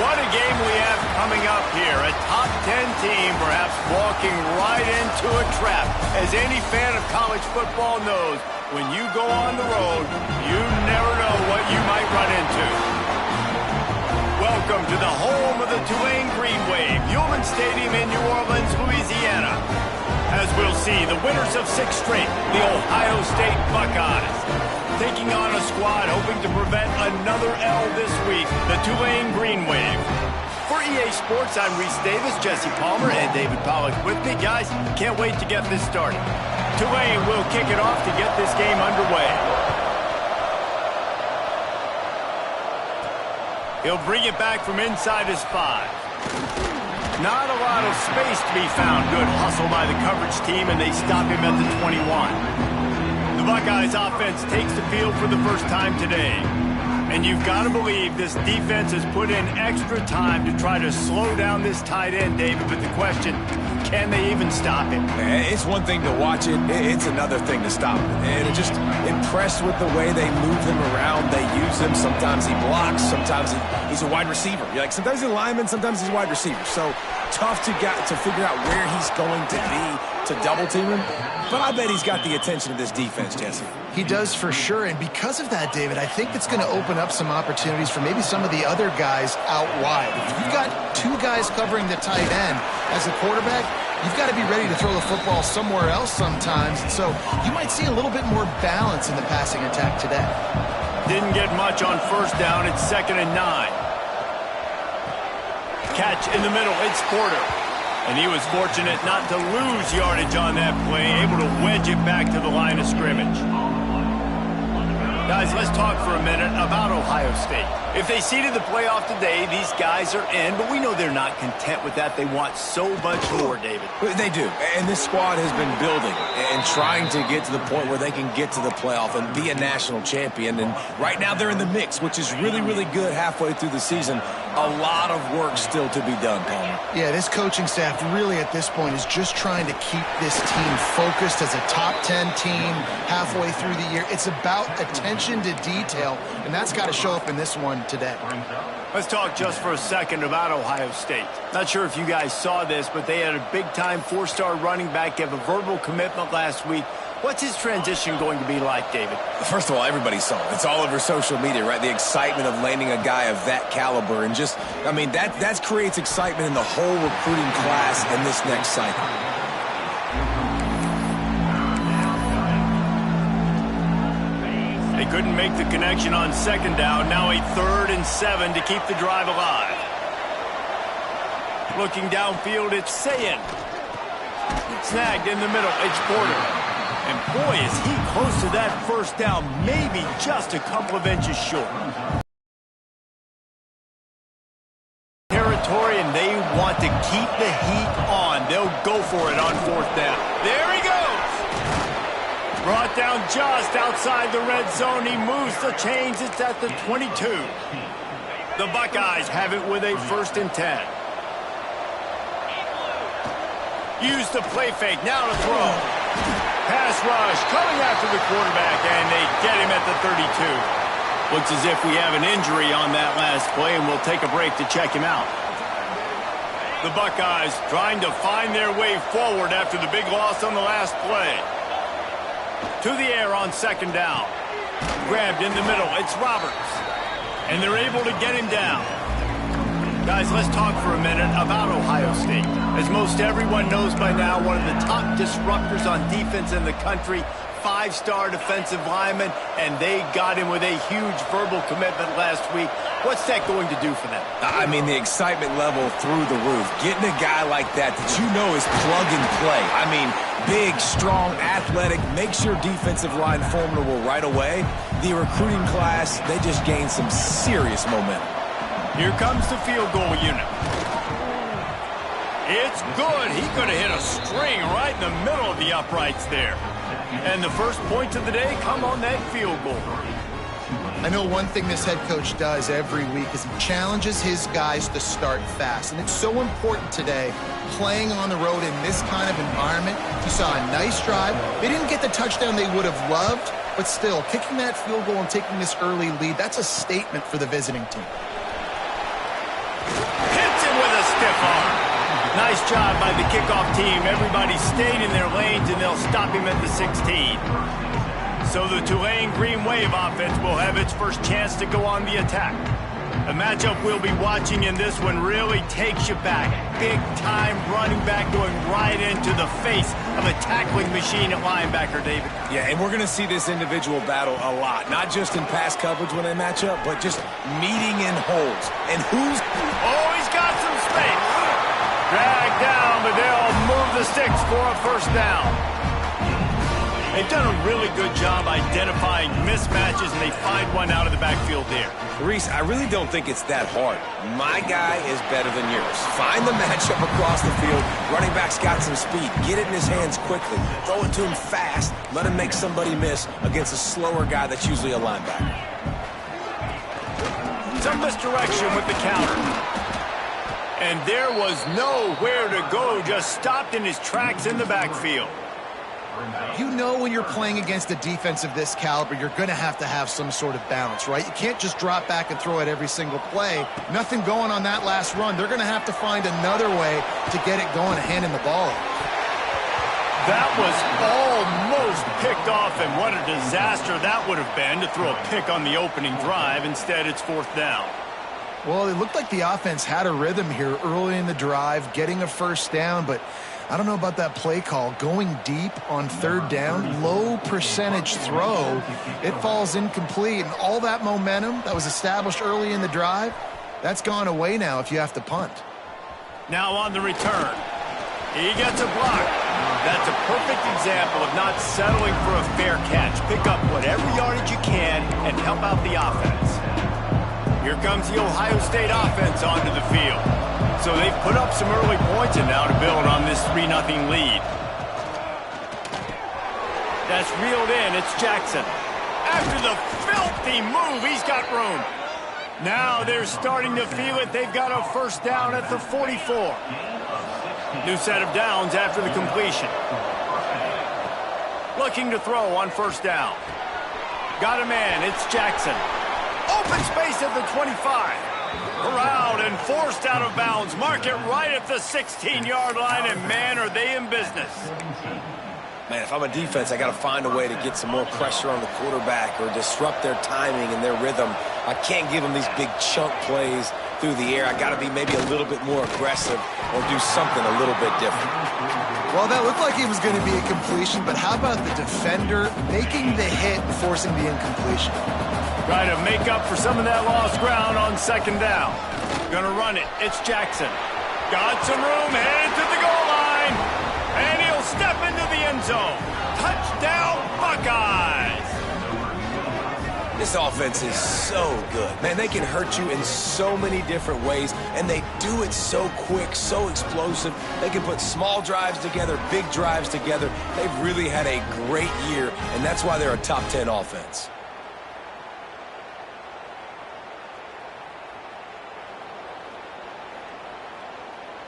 What a game we have coming up here. A top 10 team perhaps walking right into a trap. As any fan of college football knows, when you go on the road, you never know what you might run into. Welcome to the home of the Tulane Green Wave, Tulane Stadium in New Orleans, Louisiana. As we'll see, the winners of 6 straight, the Ohio State Buckeyes, taking on a squad hoping to prevent another L this week, the Tulane Green Wave. For EA Sports, I'm Reese Davis, Jesse Palmer, and David Pollack with me. Guys, can't wait to get this started. Tulane will kick it off to get this game underway. He'll bring it back from inside his 5. Not a lot of space to be found. Good hustle by the coverage team, and they stop him at the 21. The Buckeyes offense takes the field for the first time today. And you've got to believe this defense has put in extra time to try to slow down this tight end, David. But the question, can they even stop him? It's one thing to watch it. It's another thing to stop him. And just impressed with the way they move him around. They use him. Sometimes he blocks. Sometimes he's a wide receiver. Sometimes he's a lineman. Sometimes he's a wide receiver. So tough to figure out where he's going to be to double team him. But I bet he's got the attention of this defense, Jesse. He does for sure, and because of that, David, I think it's going to open up some opportunities for maybe some of the other guys out wide. If you've got 2 guys covering the tight end as a quarterback, you've got to be ready to throw the football somewhere else sometimes. So you might see a little bit more balance in the passing attack today. Didn't get much on first down. It's 2nd and 9. Catch in the middle. It's Porter. And he was fortunate not to lose yardage on that play, able to wedge it back to the line of scrimmage. Guys, let's talk for a minute about Ohio State. If they seeded the playoff today, these guys are in, but we know they're not content with that. They want so much more, David. They do, and this squad has been building and trying to get to the point where they can get to the playoff and be a national champion. And right now they're in the mix, which is really, really good halfway through the season. A lot of work still to be done, Palmer. Yeah, this coaching staff really at this point is just trying to keep this team focused as a top 10 team halfway through the year. It's about attention to detail, and that's got to show up in this one today. Let's talk just for a second about Ohio State. Not sure if you guys saw this, but they had a big-time 4-star running back give a verbal commitment last week. What's his transition going to be like, David? First of all, everybody saw it. It's all over social media, right? The excitement of landing a guy of that caliber. And just, that creates excitement in the whole recruiting class in this next cycle. They couldn't make the connection on 2nd down. Now a 3rd and 7 to keep the drive alive. Looking downfield, it's Sayin. Snagged in the middle, it's Porter. And boy, is he close to that first down, maybe just a couple of inches short. Territory, and they want to keep the heat on. They'll go for it on 4th down. There he goes! Brought down just outside the red zone. He moves the chains. It's at the 22. The Buckeyes have it with a 1st and 10. Use the play fake. Now to throw. Pass rush coming after the quarterback, and they get him at the 32. Looks as if we have an injury on that last play, and we'll take a break to check him out. The Buckeyes trying to find their way forward after the big loss on the last play. To the air on 2nd down. Grabbed in the middle. It's Roberts. And they're able to get him down. Guys, let's talk for a minute about Ohio State. As most everyone knows by now, one of the top disruptors on defense in the country, 5-star defensive lineman, and they got him with a huge verbal commitment last week. What's that going to do for them? The excitement level through the roof. Getting a guy like that you know is plug and play. Big, strong, athletic, makes your defensive line formidable right away. The recruiting class, they just gained some serious momentum. Here comes the field goal unit. It's good. He could have hit a string right in the middle of the uprights there. And the first points of the day come on that field goal. I know one thing this head coach does every week is he challenges his guys to start fast. And it's so important today, playing on the road in this kind of environment. You saw a nice drive. They didn't get the touchdown they would have loved, but still, kicking that field goal and taking this early lead, that's a statement for the visiting team. Hits him with a stiff arm. Nice job by the kickoff team. Everybody stayed in their lanes, and they'll stop him at the 16. So the Tulane Green Wave offense will have its first chance to go on the attack. A matchup we'll be watching in this one really takes you back. Big-time running back going right into the face of a tackling machine at linebacker, David. Yeah, and we're going to see this individual battle a lot. Not just in pass coverage when they match up, but just meeting in holes. And who's... Oh, he's got some space. Dragged down, but they'll move the sticks for a first down. They've done a really good job identifying mismatches, and they find one out of the backfield there. Reese, I really don't think it's that hard. My guy is better than yours. Find the matchup across the field. Running back's got some speed. Get it in his hands quickly. Throw it to him fast. Let him make somebody miss against a slower guy that's usually a linebacker. Some misdirection with the counter. And there was nowhere to go, just stopped in his tracks in the backfield. You know when you're playing against a defense of this caliber, you're going to have some sort of balance, right? You can't just drop back and throw it every single play. Nothing going on that last run. They're going to have to find another way to get it going and handing the ball. That was almost picked off, and what a disaster that would have been to throw a pick on the opening drive. Instead, it's fourth down. Well, it looked like the offense had a rhythm here early in the drive, getting a first down, but I don't know about that play call. Going deep on third down, low percentage throw, it falls incomplete. And all that momentum that was established early in the drive, that's gone away now if you have to punt. Now on the return. He gets a block. That's a perfect example of not settling for a fair catch. Pick up whatever yardage you can and help out the offense. Here comes the Ohio State offense onto the field. So they've put up some early points and now to build on this 3-0 lead. That's reeled in. It's Jackson. After the filthy move, he's got room. Now they're starting to feel it. They've got a first down at the 44. New set of downs after the completion. Looking to throw on first down. Got a man. It's Jackson. Open space at the 25. Corralled and forced out of bounds. Mark it right at the 16-yard line, and man, are they in business. Man, if I'm a defense, I got to find a way to get some more pressure on the quarterback or disrupt their timing and their rhythm. I can't give them these big chunk plays through the air. I got to be maybe a little bit more aggressive or do something a little bit different. Well, that looked like it was going to be a completion, but how about the defender making the hit and forcing the incompletion? Trying to make up for some of that lost ground on second down. Gonna run it. It's Jackson. Got some room, headed to the goal line. And he'll step into the end zone. Touchdown, Buckeyes! This offense is so good. Man, they can hurt you in so many different ways, and they do it so quick, so explosive. They can put small drives together, big drives together. They've really had a great year, and that's why they're a top 10 offense.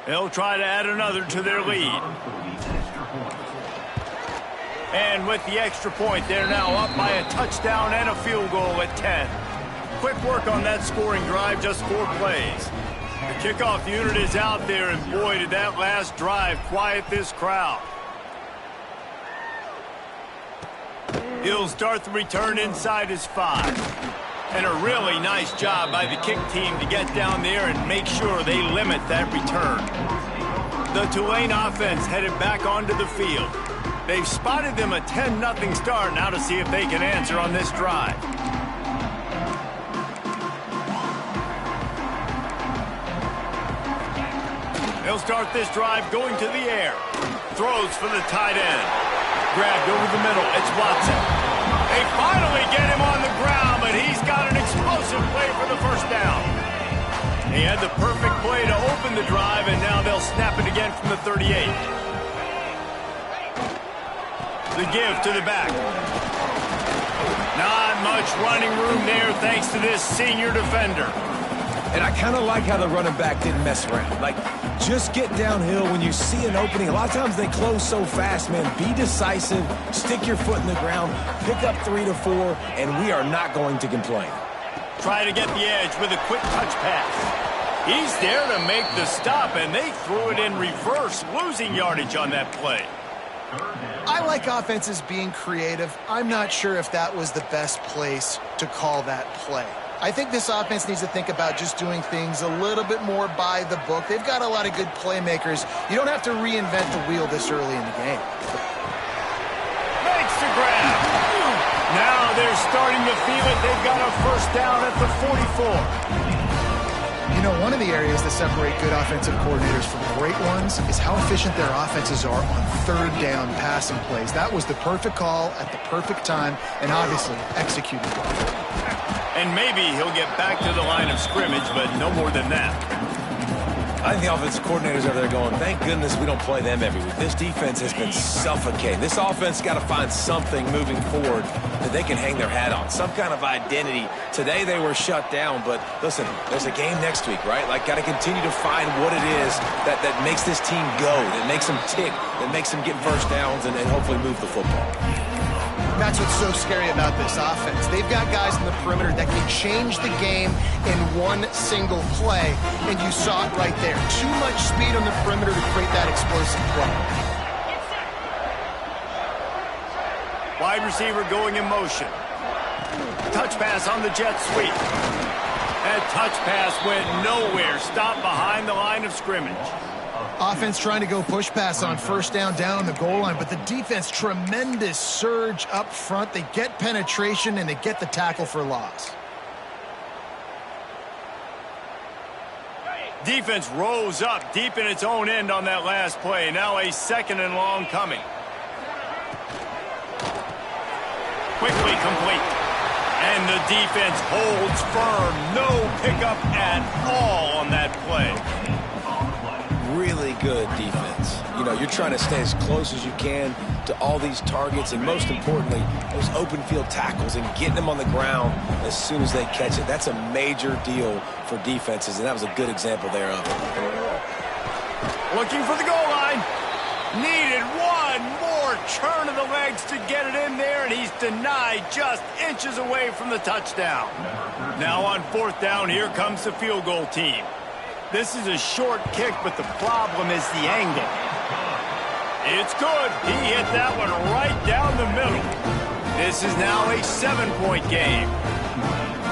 They'll try to add another to their lead. And with the extra point, they're now up by a touchdown and a field goal at 10. Quick work on that scoring drive, just 4 plays. The kickoff unit is out there, and boy, did that last drive quiet this crowd. He'll start the return inside his 5. And a really nice job by the kick team to get down there and make sure they limit that return. The Tulane offense headed back onto the field. They've spotted them a 10-0 start. Now to see if they can answer on this drive. They'll start this drive going to the air. Throws for the tight end. Grabbed over the middle. It's Watson. They finally get him on the ground, but he's got an explosive play for the first down. He had the perfect play to open the drive, and now they'll snap it again from the 38. The give to the back. Not much running room there thanks to this senior defender. And I kind of like how the running back didn't mess around. Like, just get downhill when you see an opening. A lot of times they close so fast, man. Be decisive, stick your foot in the ground, pick up 3 to 4, and we are not going to complain. Try to get the edge with a quick touch pass. He's there to make the stop, and they threw it in reverse, losing yardage on that play. I like offenses being creative. I'm not sure if that was the best place to call that play. I think this offense needs to think about just doing things a little bit more by the book. They've got a lot of good playmakers. You don't have to reinvent the wheel this early in the game. Makes the grab. Now they're starting to feel it. They've got a first down at the 44. You know, one of the areas that separate good offensive coordinators from great ones is how efficient their offenses are on third down passing plays. That was the perfect call at the perfect time and obviously executed well. And maybe he'll get back to the line of scrimmage, but no more than that. I think the offensive coordinators over there going, thank goodness we don't play them every week. This defense has been suffocating. This offense got to find something moving forward that they can hang their hat on, some kind of identity. Today they were shut down, but listen, there's a game next week, right? Like, got to continue to find what it is that makes this team go, that makes them tick, that makes them get first downs and hopefully move the football. That's what's so scary about this offense. They've got guys in the perimeter that can change the game in one single play, and you saw it right there. Too much speed on the perimeter to create that explosive play. Wide receiver going in motion. Touch pass on the jet sweep. That touch pass went nowhere. Stopped behind the line of scrimmage. Offense trying to go push pass on first down on the goal line, but the defense, tremendous surge up front. They get penetration, and they get the tackle for loss. Defense rose up deep in its own end on that last play. Now a second and long coming. Quickly complete. And the defense holds firm. No pickup at all on that play. Really good defense. You know, you're trying to stay as close as you can to all these targets, and most importantly, those open field tackles and getting them on the ground as soon as they catch it. That's a major deal for defenses, and that was a good example there of it. Looking for the goal line. Needed one more turn of the legs to get it in there, and he's denied just inches away from the touchdown. Now on fourth down, here comes the field goal team. This is a short kick, but the problem is the angle. It's good. He hit that one right down the middle. This is now a 7-point game.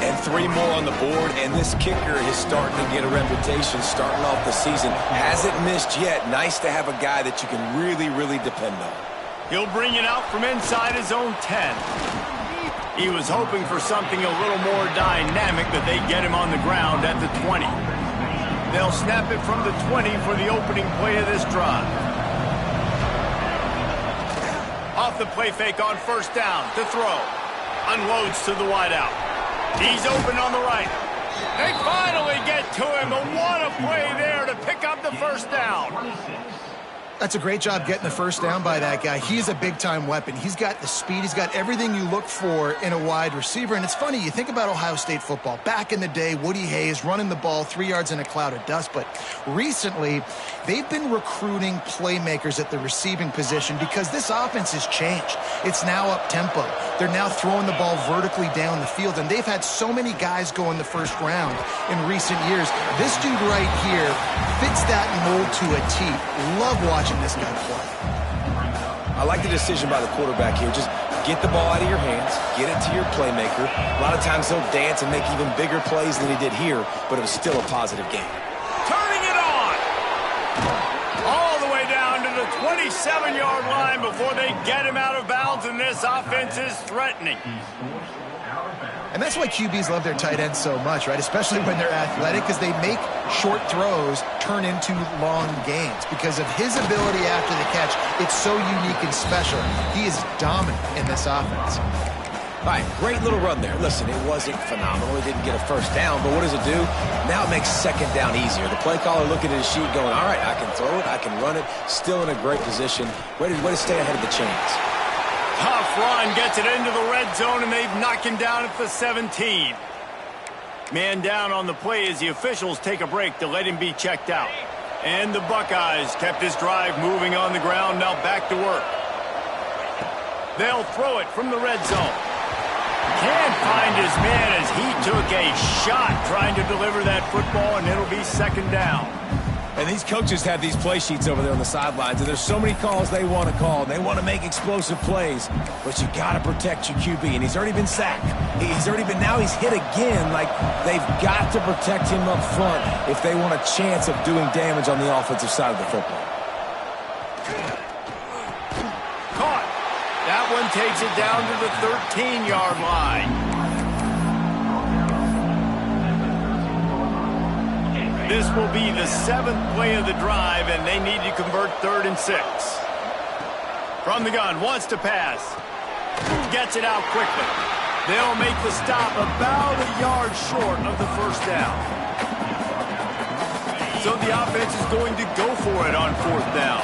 And 3 more on the board, and this kicker is starting to get a reputation starting off the season. Hasn't missed yet. Nice to have a guy that you can really, really depend on. He'll bring it out from inside his own 10. He was hoping for something a little more dynamic, but they get him on the ground at the 20. They'll snap it from the 20 for the opening play of this drive. Off the play fake on first down to throw. Unloads to the wideout. He's open on the right. They finally get to him, but what a play there to pick up the first down. That's a great job getting the first down by that guy. He's a big-time weapon. He's got the speed. He's got everything you look for in a wide receiver. And it's funny, you think about Ohio State football. Back in the day, Woody Hayes running the ball 3 yards in a cloud of dust. But recently, they've been recruiting playmakers at the receiving position because this offense has changed. It's now up-tempo. They're now throwing the ball vertically down the field. And they've had so many guys go in the first round in recent years. This dude right here fits that mold to a T. Love watching this guy play. I like the decision by the quarterback here. Just get the ball out of your hands, get it to your playmaker. A lot of times he'll dance and make even bigger plays than he did here, but it was still a positive game. Turning it on! All the way down to the 27-yard line before they get him out of bounds, and this offense is threatening. And that's why QBs love their tight ends so much, right? Especially when they're athletic, because they make short throws turn into long gains. Because of his ability after the catch, it's so unique and special. He is dominant in this offense. All right, great little run there. Listen, it wasn't phenomenal. It didn't get a first down, but what does it do? Now it makes second down easier. The play caller looking at his sheet going, all right, I can throw it, I can run it. Still in a great position. Way to stay ahead of the chains. Tough run, gets it into the red zone, and they've knocked him down at the 17. Man down on the play as the officials take a break to let him be checked out. And the Buckeyes kept this drive moving on the ground, now back to work. They'll throw it from the red zone. Can't find his man as he took a shot trying to deliver that football, and it'll be second down. And these coaches have these play sheets over there on the sidelines, and there's so many calls they want to call. They want to make explosive plays, but you got to protect your QB, and he's already been sacked. Now he's hit again. Like, they've got to protect him up front if they want a chance of doing damage on the offensive side of the football. Caught. That one takes it down to the 13-yard line. This will be the 7th play of the drive, and they need to convert 3rd and 6. From the gun, wants to pass. Gets it out quickly. They'll make the stop about a yard short of the first down. So the offense is going to go for it on 4th down.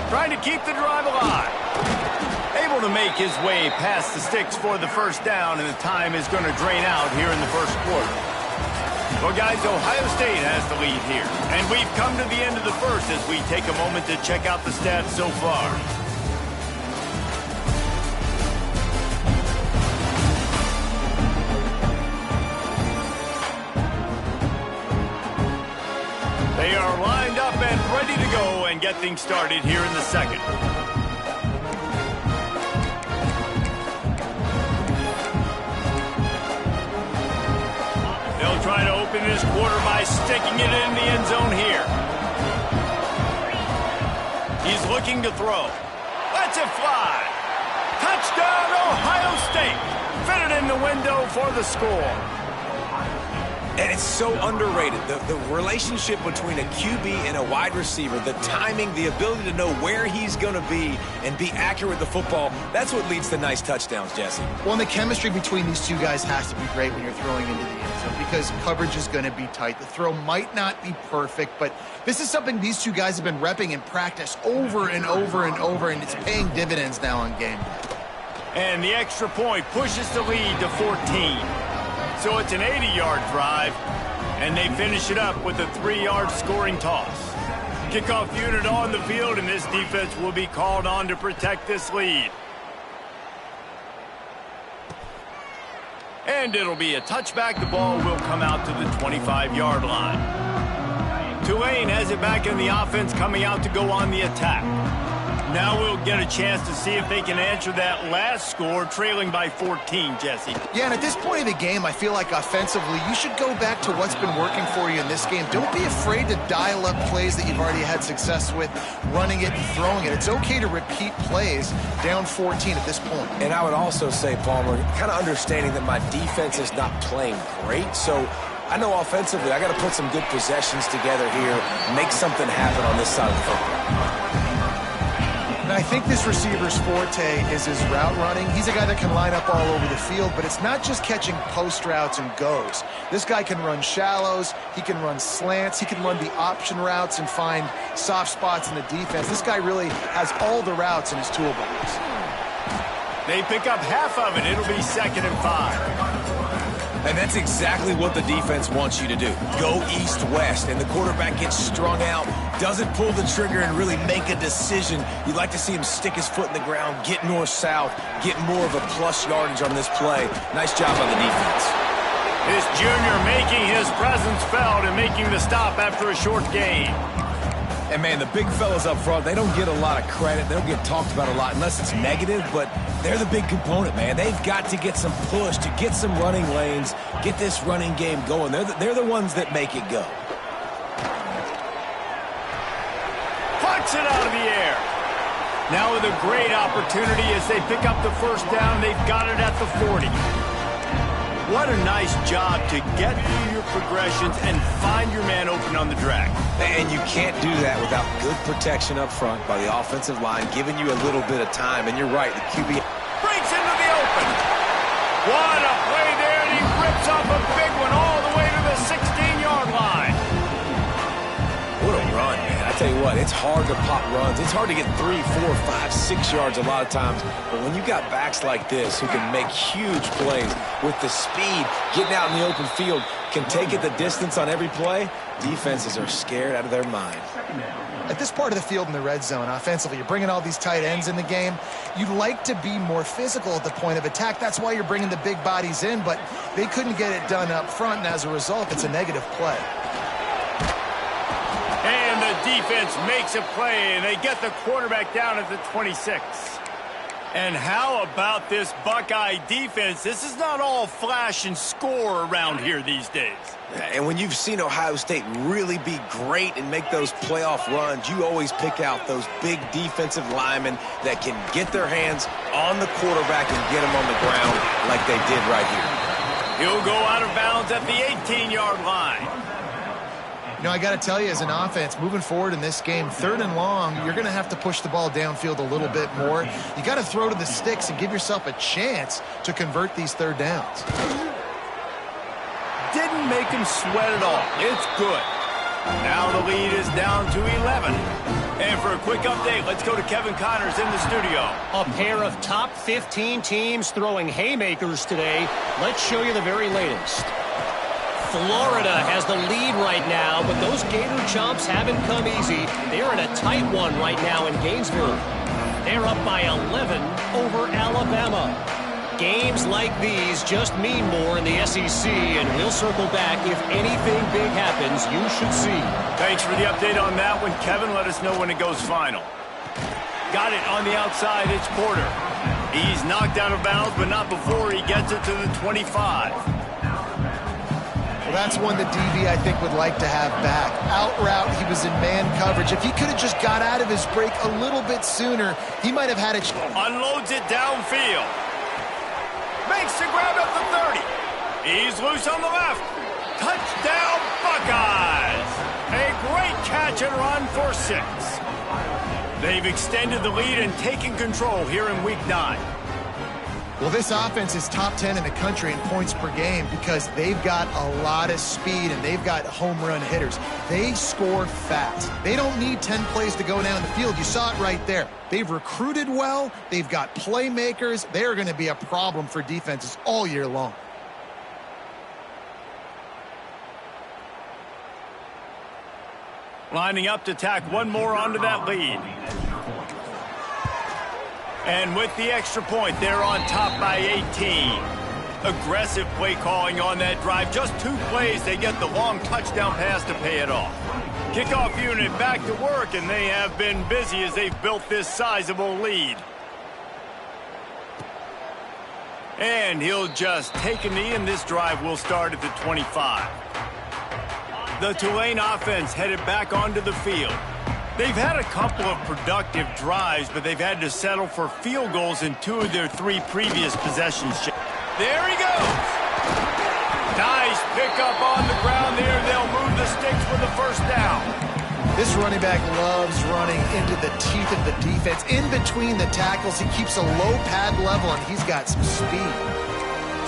Trying to keep the drive alive. Able to make his way past the sticks for the first down, and the time is going to drain out here in the first quarter. Well, guys, Ohio State has the lead here. And we've come to the end of the first as we take a moment to check out the stats so far. They are lined up and ready to go and get things started here in the second. Trying to open this quarter by sticking it in the end zone here. He's looking to throw. Lets it fly. Touchdown, Ohio State. Fitted in the window for the score. And it's so underrated. The relationship between a QB and a wide receiver, the timing, the ability to know where he's going to be and be accurate with the football, that's what leads to nice touchdowns, Jesse. Well, and the chemistry between these two guys has to be great when you're throwing into the end zone because coverage is going to be tight. The throw might not be perfect, but this is something these two guys have been repping in practice over and over and over, and it's paying dividends now on game day. And the extra point pushes the lead to 14. So it's an 80-yard drive, and they finish it up with a 3-yard scoring toss. Kickoff unit on the field, and this defense will be called on to protect this lead. And it'll be a touchback. The ball will come out to the 25-yard line. Tulane has it back in the offense, coming out to go on the attack. Now we'll get a chance to see if they can answer that last score, trailing by 14, Jesse. Yeah, and at this point of the game, I feel like offensively, you should go back to what's been working for you in this game. Don't be afraid to dial up plays that you've already had success with, running it and throwing it. It's okay to repeat plays down 14 at this point. And I would also say, Palmer, kind of understanding that my defense is not playing great, so I know offensively I got to put some good possessions together here, make something happen on this side of the football. And I think this receiver's forte is his route running. He's a guy that can line up all over the field, but it's not just catching post routes and goes. This guy can run shallows, he can run slants, he can run the option routes and find soft spots in the defense. This guy really has all the routes in his toolbox. They pick up half of it. It'll be 2nd and 5. And that's exactly what the defense wants you to do. Go east-west, and the quarterback gets strung out, doesn't pull the trigger and really make a decision. You'd like to see him stick his foot in the ground, get north-south, get more of a plus yardage on this play. Nice job by the defense. This junior making his presence felt and making the stop after a short gain. And, man, the big fellas up front, they don't get a lot of credit. They don't get talked about a lot unless it's negative, but they're the big component, man. They've got to get some push, to get some running lanes, get this running game going. They're the ones that make it go. Puts it out of the air. Now with a great opportunity as they pick up the first down. They've got it at the 40. What a nice job to get through your progressions and find your man open on the drag. And you can't do that without good protection up front by the offensive line, giving you a little bit of time. And you're right, the QB breaks into the open. What a play there, and he rips off a big one all the way to the 16-yard line. What a run, man. I tell you what, it's hard to to pop runs. It's hard to get 3, 4, 5, 6 yards a lot of times. But when you got backs like this who can make huge plays with the speed, getting out in the open field, can take it the distance on every play, defenses are scared out of their mind. At this part of the field in the red zone, offensively, you're bringing all these tight ends in the game. You'd like to be more physical at the point of attack. That's why you're bringing the big bodies in, but they couldn't get it done up front, and as a result, it's a negative play. And the defense makes a play, and they get the quarterback down at the 26. And how about this Buckeye defense? This is not all flash and score around here these days. And when you've seen Ohio State really be great and make those playoff runs, you always pick out those big defensive linemen that can get their hands on the quarterback and get him on the ground like they did right here. He'll go out of bounds at the 18-yard line. You know, I got to tell you, as an offense, moving forward in this game, 3rd and long, you're going to have to push the ball downfield a little bit more. You got to throw to the sticks and give yourself a chance to convert these 3rd downs. Didn't make him sweat at all. It's good. Now the lead is down to 11. And for a quick update, let's go to Kevin Connors in the studio. A pair of top 15 teams throwing haymakers today. Let's show you the very latest. Florida has the lead right now, but those Gator Chomps haven't come easy. They're in a tight one right now in Gainesville. They're up by 11 over Alabama. Games like these just mean more in the SEC, and we'll circle back. If anything big happens, you should see. Thanks for the update on that one, Kevin. Let us know when it goes final. Got it on the outside. It's Porter. He's knocked out of bounds, but not before he gets it to the 25. Well, that's one that DB, I think, would like to have back. Out route, he was in man coverage. If he could have just got out of his break a little bit sooner, he might have had a chance. Unloads it downfield. Makes the grab at the 30. He's loose on the left. Touchdown, Buckeyes. A great catch and run for 6. They've extended the lead and taken control here in Week 9. Well, this offense is top 10 in the country in points per game because they've got a lot of speed and they've got home run hitters. They score fast. They don't need 10 plays to go down the field. You saw it right there. They've recruited well. They've got playmakers. They are going to be a problem for defenses all year long. Lining up to tack one more onto that lead. And with the extra point, they're on top by 18. Aggressive play calling on that drive. Just 2 plays, they get the long touchdown pass to pay it off. Kickoff unit back to work, and they have been busy as they've built this sizable lead. And he'll just take a knee, and this drive will start at the 25. The Tulane offense headed back onto the field. They've had a couple of productive drives, but they've had to settle for field goals in 2 of their 3 previous possessions. There he goes. Nice pickup on the ground there. They'll move the sticks for the 1st down. This running back loves running into the teeth of the defense. In between the tackles, he keeps a low pad level, and he's got some speed.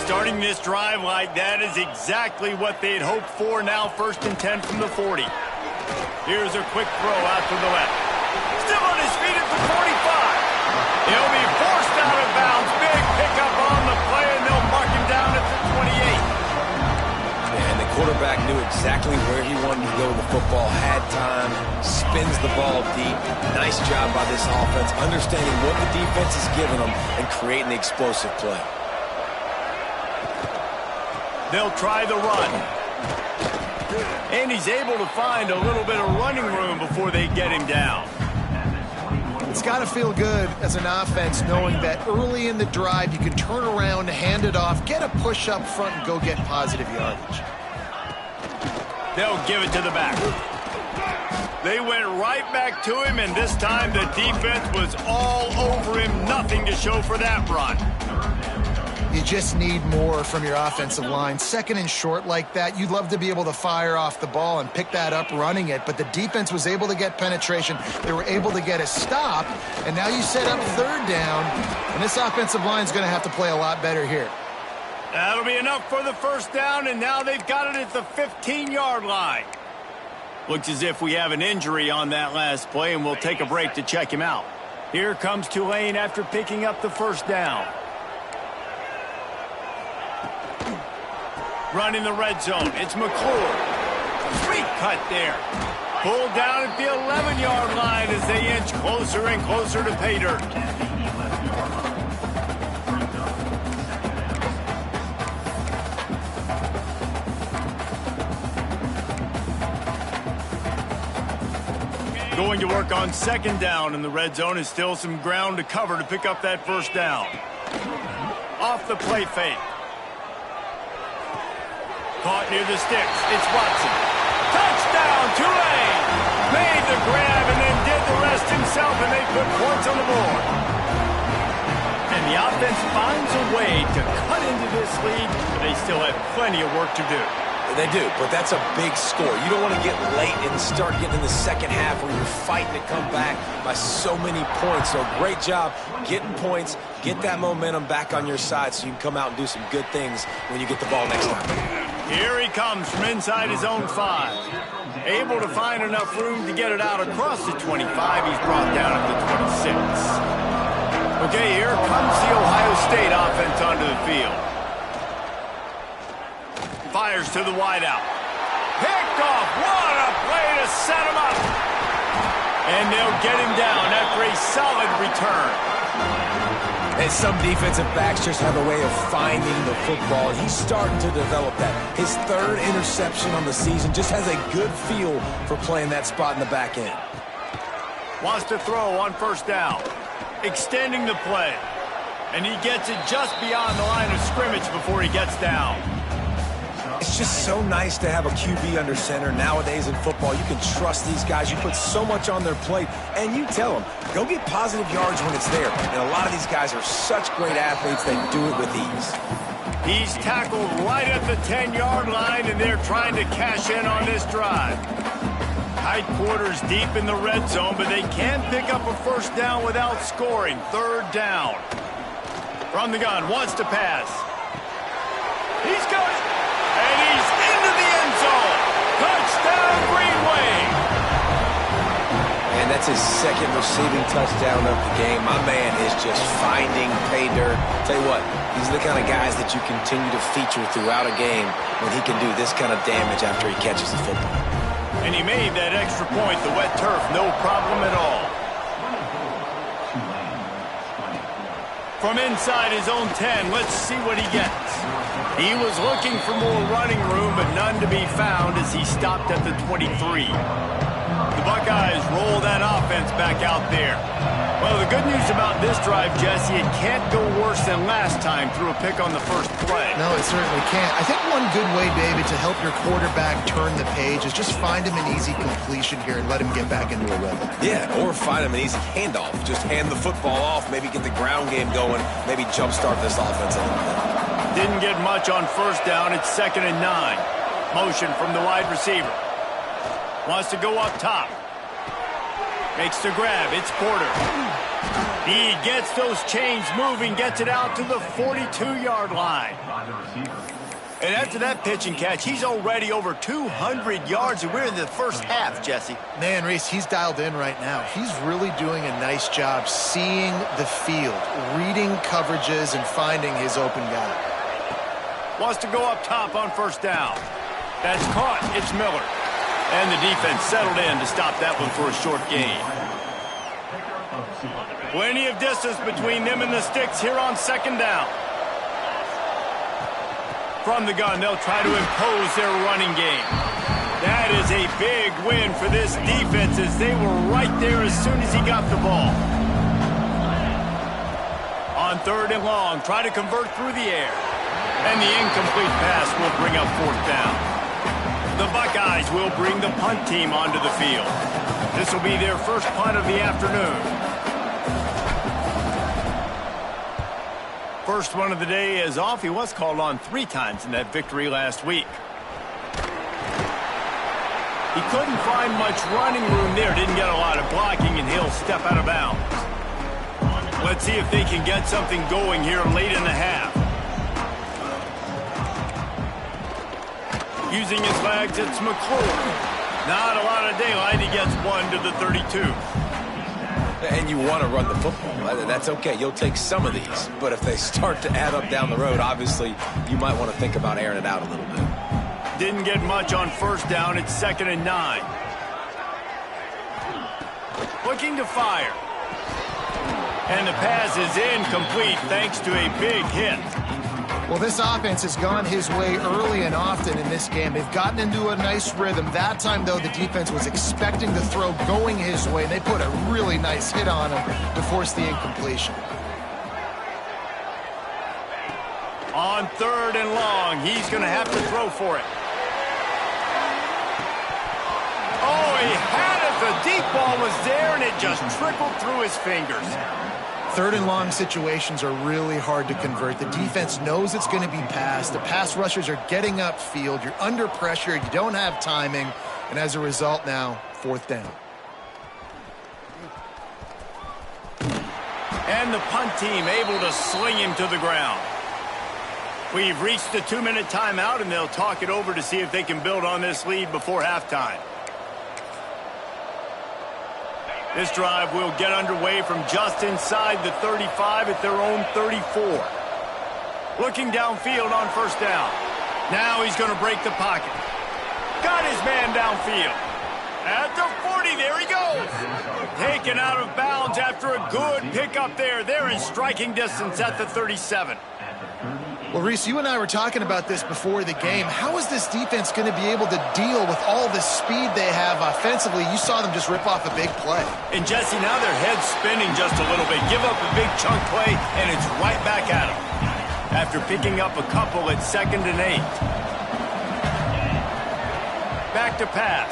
Starting this drive like that is exactly what they'd hoped for. Now 1st and 10 from the 40. Here's a quick throw out to the left. Still on his feet at the 45. He'll be forced out of bounds. Big pickup on the play, and they'll mark him down at the 28. And the quarterback knew exactly where he wanted to go with the football, had time, spins the ball deep. Nice job by this offense, understanding what the defense is giving them and creating the explosive play. They'll try the run. And he's able to find a little bit of running room before they get him down. It's got to feel good as an offense knowing that early in the drive you can turn around, hand it off, get a push up front, and go get positive yardage. They'll give it to the back. They went right back to him, and this time the defense was all over him. Nothing to show for that run. You just need more from your offensive line. 2nd and short like that, you'd love to be able to fire off the ball and pick that up running it, but the defense was able to get penetration. They were able to get a stop, and now you set up 3rd down, and this offensive line is going to have to play a lot better here. That'll be enough for the 1st down, and now they've got it at the 15-yard line. Looks as if we have an injury on that last play, and we'll take a break to check him out. Here comes Tulane after picking up the first down. Running the red zone, it's McClure. Sweet cut there. Pulled down at the 11-yard line as they inch closer and closer to pay dirt. Going to work on second down in the red zone is still some ground to cover to pick up that first down. Off the play fake. Caught near the sticks. It's Watson. Touchdown, Tulane! Made the grab and then did the rest himself, and they put points on the board. And the offense finds a way to cut into this lead, but they still have plenty of work to do. They do, but that's a big score. You don't want to get late and start getting in the second half where you're fighting to come back by so many points. So great job getting points, get that momentum back on your side so you can come out and do some good things when you get the ball next time. Here he comes from inside his own 5. Able to find enough room to get it out across the 25. He's brought down at the 26. Okay, here comes the Ohio State offense onto the field. Fires to the wideout. Picked off. What a play to set him up. And they'll get him down after a solid return. And some defensive backs just have a way of finding the football, and he's starting to develop that. His third interception on the season, just has a good feel for playing that spot in the back end. Wants to throw on first down. Extending the play. And he gets it just beyond the line of scrimmage before he gets down. It's just so nice to have a QB under center. Nowadays in football, you can trust these guys. You put so much on their plate, and you tell them, go get positive yards when it's there. And a lot of these guys are such great athletes, they do it with ease. He's tackled right at the 10-yard line, and they're trying to cash in on this drive. Tight quarters deep in the red zone, but they can't pick up a first down without scoring. Third down. From the gun, wants to pass. He's going. And he's into the end zone. Touchdown, Green Wave. And that's his second receiving touchdown of the game. My man is just finding pay dirt. Tell you what, these are the kind of guys that you continue to feature throughout a game when he can do this kind of damage after he catches the football. And he made that extra point, the wet turf, no problem at all. From inside his own 10, let's see what he gets. He was looking for more running room, but none to be found as he stopped at the 23. The Buckeyes roll that offense back out there. Well, the good news about this drive, Jesse, it can't go worse than last time through a pick on the first play. No, it certainly can't. I think one good way, David, to help your quarterback turn the page is just find him an easy completion here and let him get back into a rhythm. Yeah, or find him an easy handoff. Just hand the football off, maybe get the ground game going, maybe jumpstart this offense a little bit. Didn't get much on first down. It's 2nd and 9. Motion from the wide receiver. Wants to go up top. Makes the grab. It's Porter. He gets those chains moving, gets it out to the 42-yard line. And after that pitch and catch, he's already over 200 yards, and we're in the first half, Jesse. Man, Reese, he's dialed in right now. He's really doing a nice job seeing the field, reading coverages, and finding his open guy. Wants to go up top on first down. That's caught. It's Miller. And the defense settled in to stop that one for a short gain. Plenty of distance between them and the sticks here on second down. From the gun, they'll try to impose their running game. That is a big win for this defense as they were right there as soon as he got the ball. On 3rd and long, try to convert through the air. And the incomplete pass will bring up 4th down. The Buckeyes will bring the punt team onto the field. This will be their first punt of the afternoon. First one of the day is off. He was called on 3 times in that victory last week. He couldn't find much running room there. Didn't get a lot of blocking, and he'll step out of bounds. Let's see if they can get something going here late in the half. Using his legs, it's McClure. Not a lot of daylight. He gets 1 to the 32. And you want to run the football. That's okay. You'll take some of these. But if they start to add up down the road, obviously, you might want to think about airing it out a little bit. Didn't get much on first down. It's 2nd and 9. Looking to fire. And the pass is incomplete thanks to a big hit. Well, this offense has gone his way early and often in this game. They've gotten into a nice rhythm. That time, though, the defense was expecting the throw going his way. They put a really nice hit on him to force the incompletion. On 3rd and long, he's going to have to throw for it. Oh, he had it. The deep ball was there, and it just trickled through his fingers. 3rd and long situations are really hard to convert. The defense knows it's going to be passed. The pass rushers are getting upfield. You're under pressure. You don't have timing. And as a result now, 4th down. And the punt team able to sling him to the ground. We've reached the 2-minute timeout, and they'll talk it over to see if they can build on this lead before halftime. This drive will get underway from just inside the 35 at their own 34. Looking downfield on 1st down. Now he's going to break the pocket. Got his man downfield. At the 40, there he goes. Taken out of bounds after a good pickup there. They're in striking distance at the 37. Well, Reese, you and I were talking about this before the game. How is this defense going to be able to deal with all the speed they have offensively? You saw them just rip off a big play. And, Jesse, now their head's spinning just a little bit. Give up a big chunk play, and it's right back at them. After picking up a couple at 2nd and 8. Back to pass.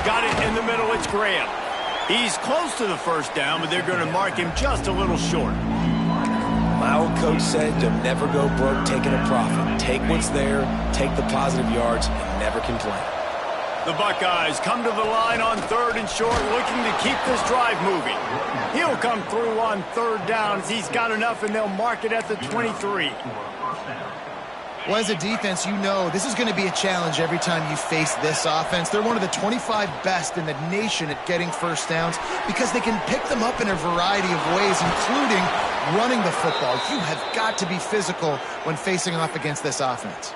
Got it in the middle. It's Graham. He's close to the 1st down, but they're going to mark him just a little short. My old coach said you'll never go broke taking a profit. Take what's there, take the positive yards, and never complain. The Buckeyes come to the line on 3rd and short, looking to keep this drive moving. He'll come through on 3rd down as he's got enough, and they'll mark it at the 23. Well, as a defense, you know this is going to be a challenge every time you face this offense. They're one of the 25 best in the nation at getting 1st downs because they can pick them up in a variety of ways, including running the football. You have got to be physical when facing off against this offense.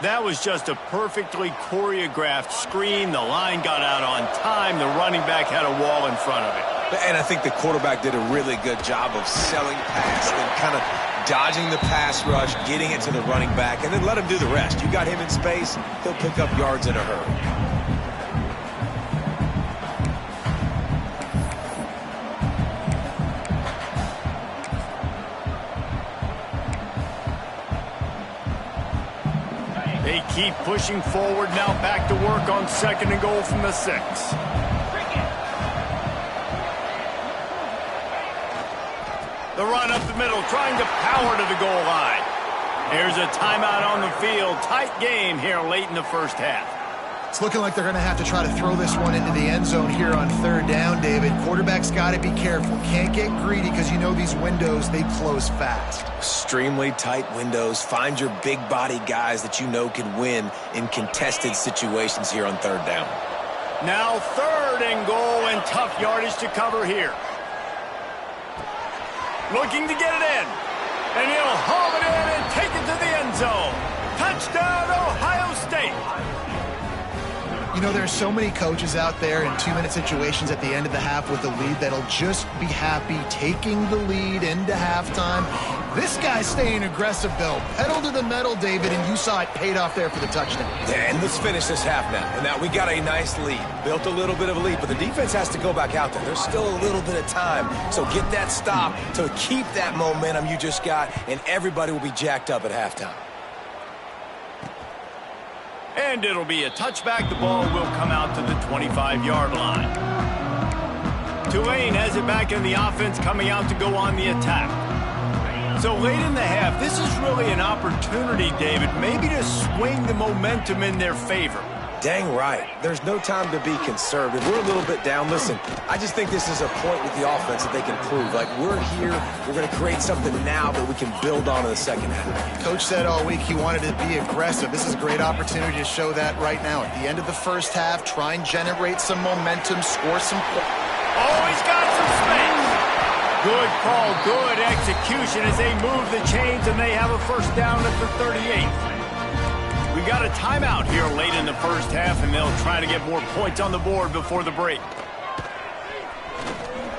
That was just a perfectly choreographed screen. The line got out on time. The running back had a wall in front of it. And I think the quarterback did a really good job of selling past and kind of dodging the pass rush, getting it to the running back, and then let him do the rest. You got him in space, he'll pick up yards in a hurry. They keep pushing forward, now back to work on 2nd and goal from the 6. The run up the middle, trying to power to the goal line. There's a timeout on the field. Tight game here late in the 1st half. It's looking like they're going to have to try to throw this one into the end zone here on 3rd down, David. Quarterback's got to be careful. Can't get greedy because you know these windows, they close fast. Extremely tight windows. Find your big body guys that you know can win in contested situations here on 3rd down. Now 3rd and goal, and tough yardage to cover here. Looking to get it in. And he'll haul it in and take it to the end zone. Touchdown, Ohio State. You know, there are so many coaches out there in 2-minute situations at the end of the half with the lead that'll just be happy taking the lead into halftime. This guy's staying aggressive, though. Pedal to the metal, David, and you saw it paid off there for the touchdown. Yeah, and let's finish this half now. And now we got a nice lead. Built a little bit of a lead, but the defense has to go back out there. There's still a little bit of time. So get that stop to keep that momentum you just got, and everybody will be jacked up at halftime. And it'll be a touchback. The ball will come out to the 25-yard line. Tulane has it back in the offense, coming out to go on the attack. So late in the half, this is really an opportunity, David, maybe to swing the momentum in their favor. Dang right. There's no time to be conservative. We're a little bit down. Listen, I just think this is a point with the offense that they can prove. Like, we're here, we're going to create something now that we can build on in the second half. Coach said all week he wanted to be aggressive. This is a great opportunity to show that right now. At the end of the first half, try and generate some momentum, score some points. Oh, he's got some space. Good call, good execution as they move the chains and they have a first down at the 38. We got a timeout here late in the first half, and they'll try to get more points on the board before the break.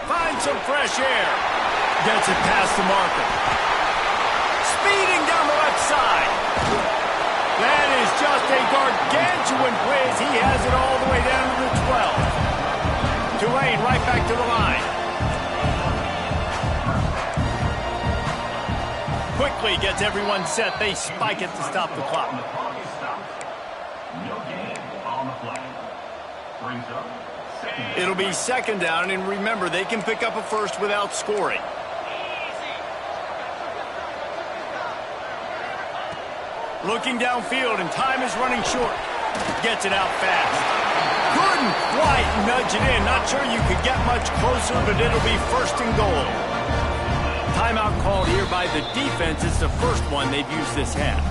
Find some fresh air. Gets it past the marker. Speeding down the left side. That is just a gargantuan play as he has it all the way down to the 12. Tulane right back to the line. Quickly gets everyone set. They spike it to stop the clock. It'll be second down, and remember, they can pick up a first without scoring. Looking downfield, and time is running short. Gets it out fast. Couldn't quite nudge it in. Not sure you could get much closer, but it'll be first and goal. Timeout called here by the defense. It's the first one they've used this half.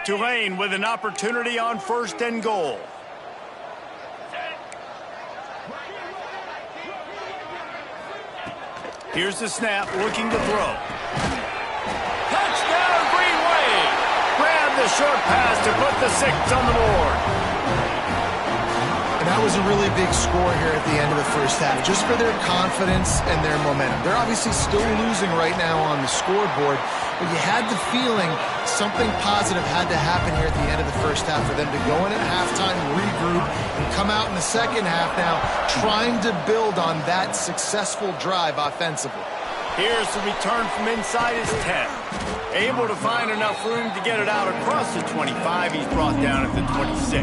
Tulane with an opportunity on first and goal. Here's the snap, looking to throw. Touchdown, Green Wave! Grab the short pass to put the 6 on the board. And that was a really big score here at the end of the first half, just for their confidence and their momentum. They're obviously still losing right now on the scoreboard, but you had the feeling something positive had to happen here at the end of the first half for them to go in at halftime, regroup, and come out in the second half now trying to build on that successful drive offensively. Here's the return from inside his 10. Able to find enough room to get it out across the 25. He's brought down at the 26.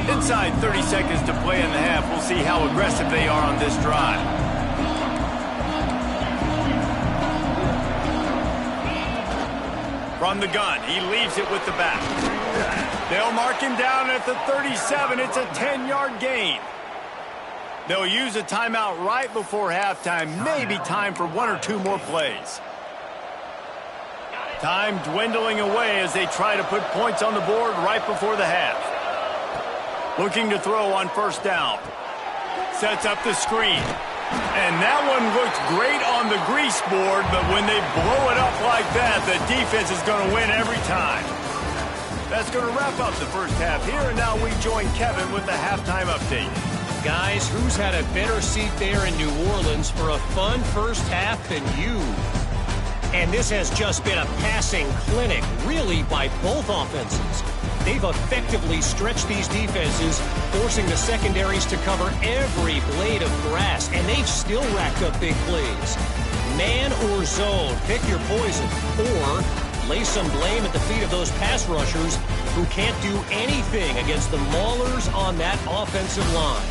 Inside 30 seconds to play in the half. We'll see how aggressive they are on this drive. From the gun, he leaves it with the back. They'll mark him down at the 37. It's a 10-yard gain. They'll use a timeout right before halftime. Maybe time for 1 or 2 more plays. Time dwindling away as they try to put points on the board right before the half. Looking to throw on first down. Sets up the screen. And that one looks great on the grease board, but when they blow it up like that, the defense is going to win every time. That's going to wrap up the first half here, and now we join Kevin with the halftime update. Guys, who's had a better seat there in New Orleans for a fun first half than you? And this has just been a passing clinic, really, by both offenses. They've effectively stretched these defenses, forcing the secondaries to cover every blade of grass, and they've still racked up big plays. Man or zone, pick your poison, or lay some blame at the feet of those pass rushers who can't do anything against the maulers on that offensive line.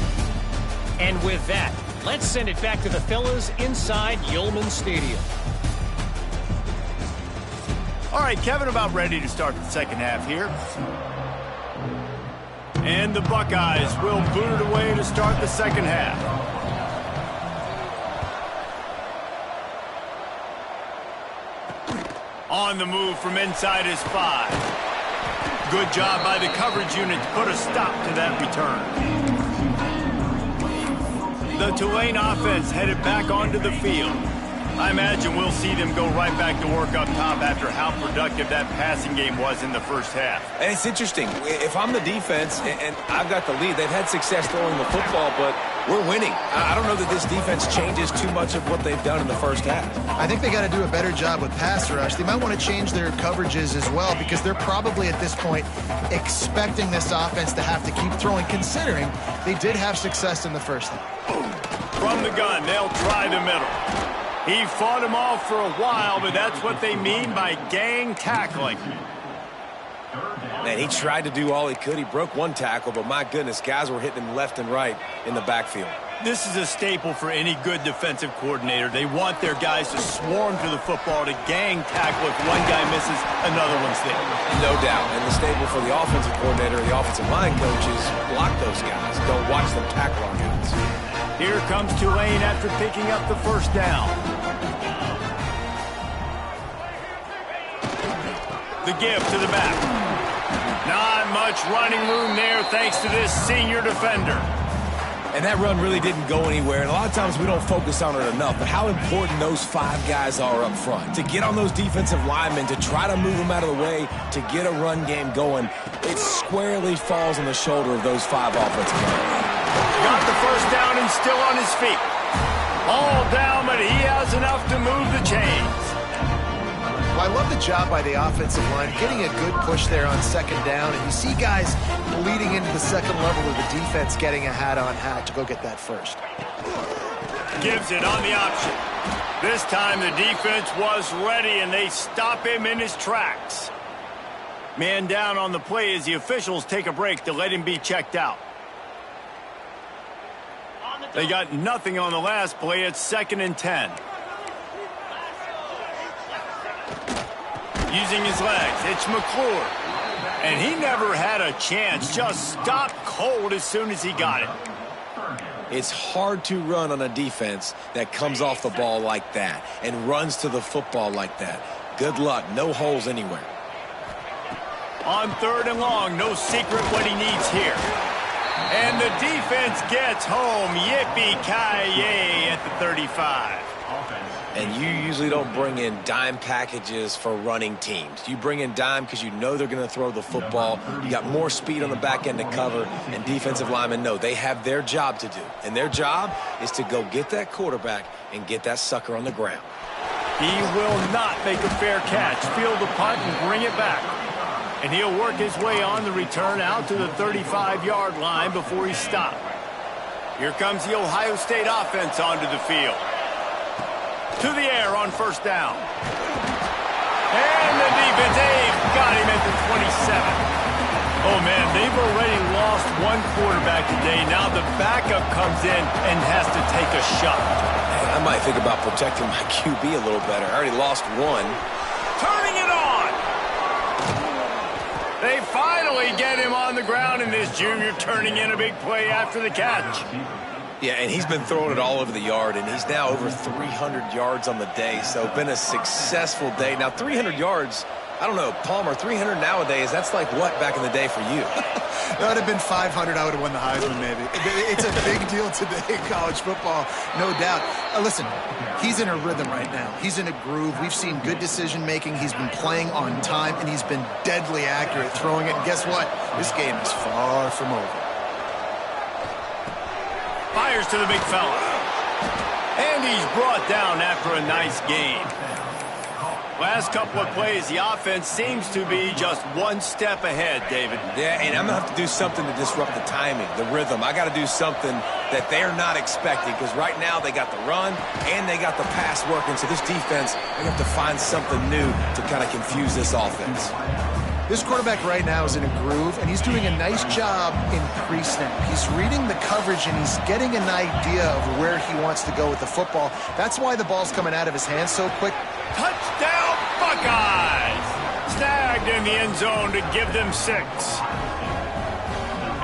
And with that, let's send it back to the fellas inside Yulman Stadium. All right, Kevin, about ready to start the second half here. And the Buckeyes will boot it away to start the second half. On the move from inside his 5. Good job by the coverage unit to put a stop to that return. The Tulane offense headed back onto the field. I imagine we'll see them go right back to work up top after how productive that passing game was in the first half. And it's interesting. If I'm the defense and I've got the lead, they've had success throwing the football, but we're winning. I don't know that this defense changes too much of what they've done in the first half. I think they got to do a better job with pass rush. They might want to change their coverages as well, because they're probably at this point expecting this offense to have to keep throwing, considering they did have success in the first half. From the gun, they'll try the middle. He fought him off for a while, but that's what they mean by gang tackling. Man, he tried to do all he could. He broke one tackle, but my goodness, guys were hitting him left and right in the backfield. This is a staple for any good defensive coordinator. They want their guys to swarm to the football, to gang tackle. If one guy misses, another one's there. No doubt. And the staple for the offensive coordinator, the offensive line coaches, block those guys. Don't watch them tackle our guys. Here comes Tulane after picking up the first down. The give to the back. Not much running room there thanks to this senior defender. And that run really didn't go anywhere. And a lot of times we don't focus on it enough. But how important those 5 guys are up front. To get on those defensive linemen, to try to move them out of the way, to get a run game going, it squarely falls on the shoulder of those 5 offensive players. Got the first down and still on his feet. All down, but he has enough to move the chains. Well, I love the job by the offensive line, getting a good push there on second down, and you see guys bleeding into the second level of the defense getting a hat-on-hat to go get that first. Gives it on the option. This time the defense was ready, and they stop him in his tracks. Man down on the play as the officials take a break to let him be checked out. They got nothing on the last play. It's 2nd and 10. Using his legs, it's McClure. And he never had a chance. Just stopped cold as soon as he got it. It's hard to run on a defense that comes off the ball like that and runs to the football like that. Good luck. No holes anywhere. On 3rd and long, no secret what he needs here. And the defense gets home. Yippee-ki-yay at the 35. And you usually don't bring in dime packages for running teams. You bring in dime because you know they're going to throw the football. You got more speed on the back end to cover, and defensive linemen know they have their job to do. And their job is to go get that quarterback and get that sucker on the ground. He will not make a fair catch. Field the punt and bring it back. And he'll work his way on the return out to the 35-yard line before he's stopped. Here comes the Ohio State offense onto the field. To the air on first down. And the defense, they've got him at the 27. Oh, man, they've already lost one quarterback today. Now the backup comes in and has to take a shot. Man, I might think about protecting my QB a little better. I already lost one. Turning it on. They finally get him on the ground, and this junior turning in a big play after the catch. Yeah, and he's been throwing it all over the yard, and he's now over 300 yards on the day, so been a successful day. Now, 300 yards, I don't know, Palmer, 300 nowadays, that's like what back in the day for you? That would have been 500. I would have won the Heisman, maybe. It's a big deal today in college football, no doubt. Listen, he's in a rhythm right now. He's in a groove. We've seen good decision-making. He's been playing on time, and he's been deadly accurate throwing it. And guess what? This game is far from over. Fires to the big fella. And he's brought down after a nice gain. Last couple of plays, the offense seems to be just one step ahead, David. Yeah, and I'm going to have to do something to disrupt the timing, the rhythm. I got to do something that they're not expecting, because right now they got the run and they got the pass working. So this defense, they have to find something new to kind of confuse this offense. This quarterback right now is in a groove, and he's doing a nice job in pre-snap. He's reading the coverage, and he's getting an idea of where he wants to go with the football. That's why the ball's coming out of his hands so quick. Touchdown, Buckeyes! Snagged in the end zone to give them 6.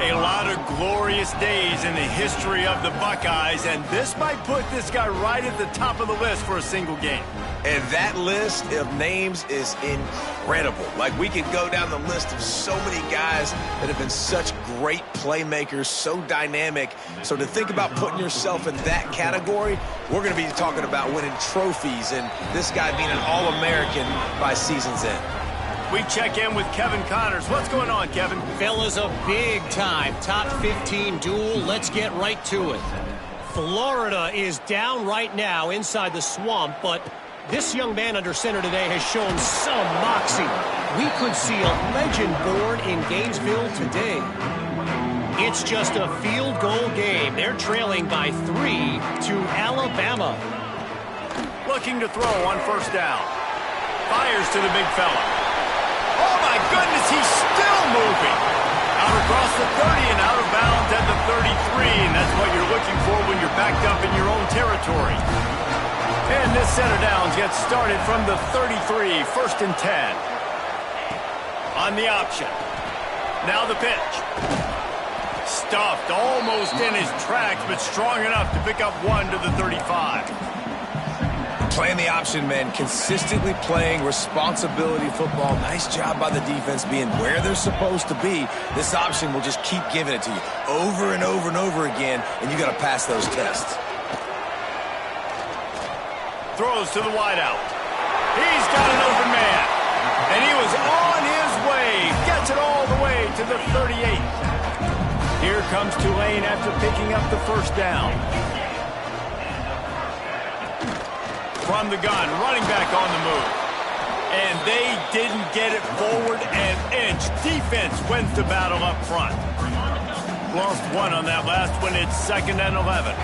A lot of glorious days in the history of the Buckeyes, and this might put this guy right at the top of the list for a single game. And that list of names is incredible. Like, we could go down the list of so many guys that have been such great playmakers, so dynamic. So to think about putting yourself in that category, we're going to be talking about winning trophies and this guy being an All-American by season's end. We check in with Kevin Connors. What's going on, Kevin? Fellas, a big-time top 15 duel. Let's get right to it. Florida is down right now inside the swamp, but this young man under center today has shown some moxie. We could see a legend born in Gainesville today. It's just a field goal game. They're trailing by 3 to Alabama. Looking to throw on first down. Fires to the big fella. Oh, my goodness, he's still moving. Out across the 30 and out of bounds at the 33, and that's what you're looking for when you're backed up in your own territory. And this set of downs gets started from the 33, 1st and 10. On the option. Now the pitch. Stuffed almost in his tracks, but strong enough to pick up one to the 35. Playing the option, man, consistently playing responsibility football. Nice job by the defense being where they're supposed to be. This option will just keep giving it to you over and over and over again, and you got to pass those tests. Throws to the wideout. He's got an open man, and he was on his way. Gets it all the way to the 38. Here comes Tulane after picking up the first down. From the gun, running back on the move. And they didn't get it forward an inch. Defense wins the battle up front. Lost one on that last one. It's 2nd and 11.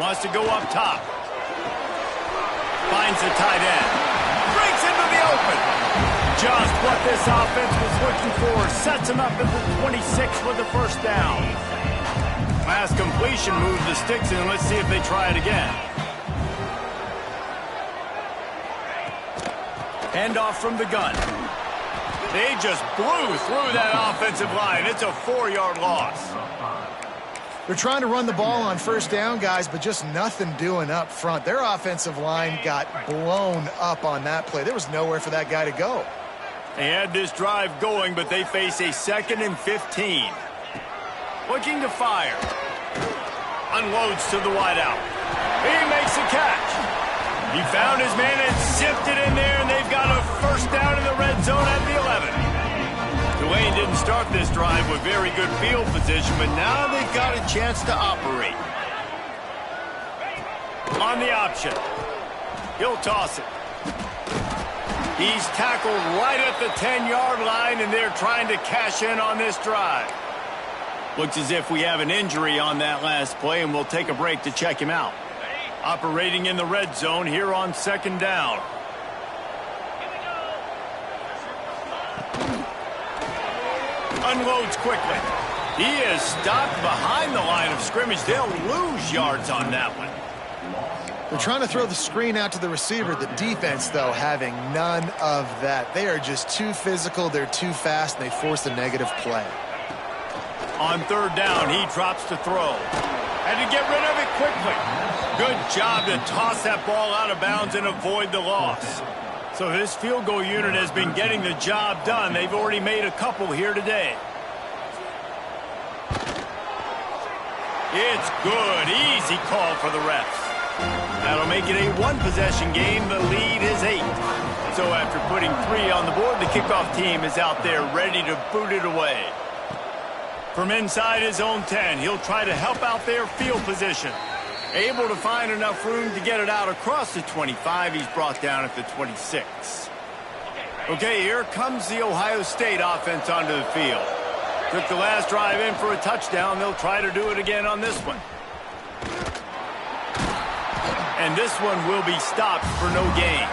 Wants to go up top. Finds the tight end. Breaks into the open. Just what this offense was looking for. Sets him up at the 26 with the first down. Last completion moved the sticks in. Let's see if they try it again. Handoff from the gun. They just blew through that offensive line. It's a 4-yard loss. They're trying to run the ball on first down, guys, but just nothing doing up front. Their offensive line got blown up on that play. There was nowhere for that guy to go. They had this drive going, but they face a 2nd and 15. Looking to fire. Unloads to the wideout. He makes a catch. He found his man and zipped it in there, and they've got a first down in the red zone at the 11. Tulane didn't start this drive with very good field position, but now they've got a chance to operate. On the option. He'll toss it. He's tackled right at the 10-yard line, and they're trying to cash in on this drive. Looks as if we have an injury on that last play, and we'll take a break to check him out. Operating in the red zone here on 2nd down. Unloads quickly. He is stopped behind the line of scrimmage. They'll lose yards on that one. They're trying to throw the screen out to the receiver. The defense, though, having none of that. They are just too physical. They're too fast, and they force a negative play. On 3rd down, he drops to throw. Had to get rid of it quickly. Good job to toss that ball out of bounds and avoid the loss. So this field goal unit has been getting the job done. They've already made a couple here today. It's good. Easy call for the refs. That'll make it a 1-possession game. The lead is 8. So after putting 3 on the board, the kickoff team is out there ready to boot it away. From inside his own 10, he'll try to help out their field position. Able to find enough room to get it out across the 25. He's brought down at the 26. Okay, here comes the Ohio State offense onto the field. Took the last drive in for a touchdown. They'll try to do it again on this one. And this one will be stopped for no gain.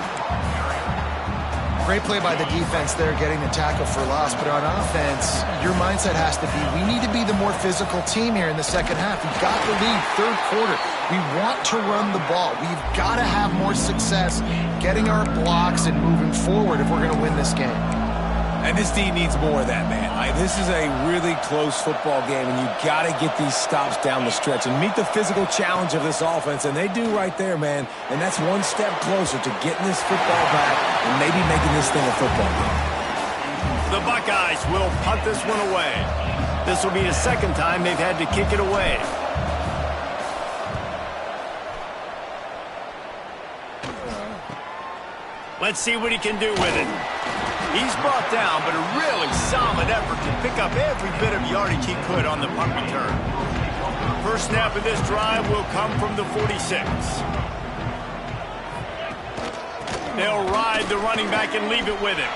Great play by the defense there, getting the tackle for loss. But on offense, your mindset has to be, we need to be the more physical team here in the second half. We've got the lead, 3rd quarter. We want to run the ball. We've got to have more success getting our blocks and moving forward if we're going to win this game. And this D needs more of that, man. This is a really close football game, and you've got to get these stops down the stretch and meet the physical challenge of this offense, and they do right there, man. And that's one step closer to getting this football back and maybe making this thing a football game. The Buckeyes will punt this one away. This will be the 2nd time they've had to kick it away. Let's see what he can do with it. He's brought down, but a really solid effort to pick up every bit of yardage he could on the punt return. First snap of this drive will come from the 46. They'll ride the running back and leave it with him.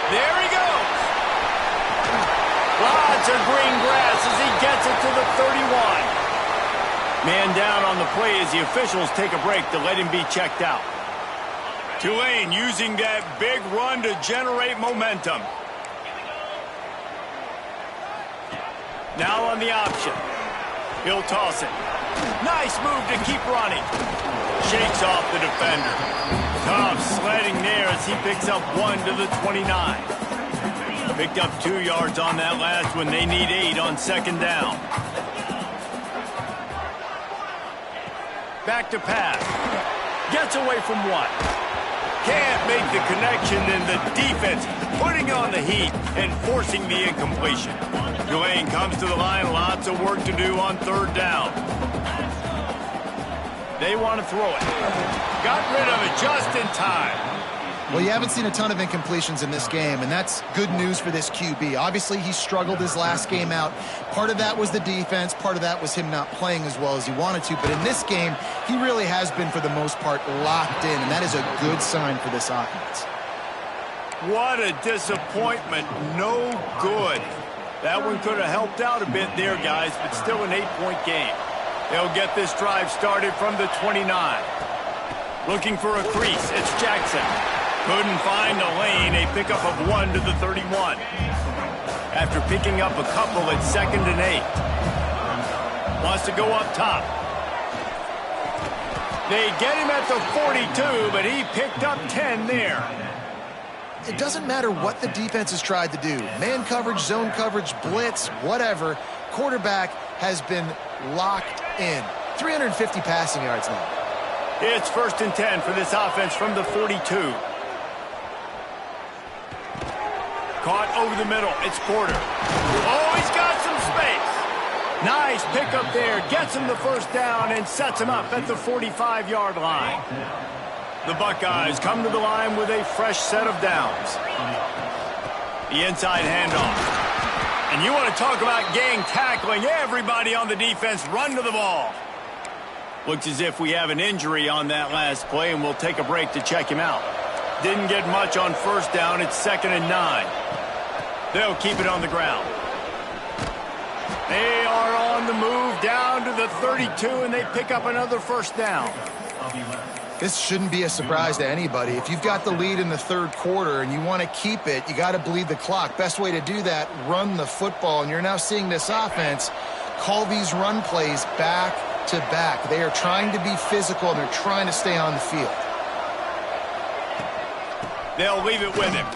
There he goes. Lots of green grass as he gets it to the 31. Man down on the play as the officials take a break to let him be checked out. Tulane using that big run to generate momentum. Now on the option. He'll toss it. Nice move to keep running. Shakes off the defender. Tough sledding there as he picks up 1 to the 29. Picked up 2 yards on that last one. They need 8 on second down. Back to pass. Gets away from 1. Can't make the connection, and the defense putting on the heat and forcing the incompletion. Tulane comes to the line. Lots of work to do on third down. They want to throw it. Got rid of it just in time. Well, you haven't seen a ton of incompletions in this game, and that's good news for this QB. Obviously, he struggled his last game out. Part of that was the defense. Part of that was him not playing as well as he wanted to. But in this game, he really has been, for the most part, locked in, and that is a good sign for this offense. What a disappointment. No good. That one could have helped out a bit there, guys, but still an 8-point game. They'll get this drive started from the 29. Looking for a crease. It's Jackson. Couldn't find a lane. A pickup of 1 to the 31. After picking up a couple at 2nd and 8. Wants to go up top. They get him at the 42, but he picked up 10 there. It doesn't matter what the defense has tried to do. Man coverage, zone coverage, blitz, whatever. Quarterback has been locked in. 350 passing yards now. It's 1st and 10 for this offense from the 42. Caught over the middle. It's Porter. Oh, he's got some space. Nice pickup there. Gets him the first down and sets him up at the 45-yard line. The Buckeyes come to the line with a fresh set of downs. The inside handoff. And you want to talk about gang tackling. Everybody on the defense run to the ball. Looks as if we have an injury on that last play, and we'll take a break to check him out. Didn't get much on first down. It's 2nd and 9. They'll keep it on the ground. They are on the move down to the 32, and they pick up another first down. This shouldn't be a surprise to anybody. If you've got the lead in the 3rd quarter and you want to keep it, you got to bleed the clock. Best way to do that, run the football. And you're now seeing this offense call these run plays back to back. They are trying to be physical, and they're trying to stay on the field. They'll leave it with him.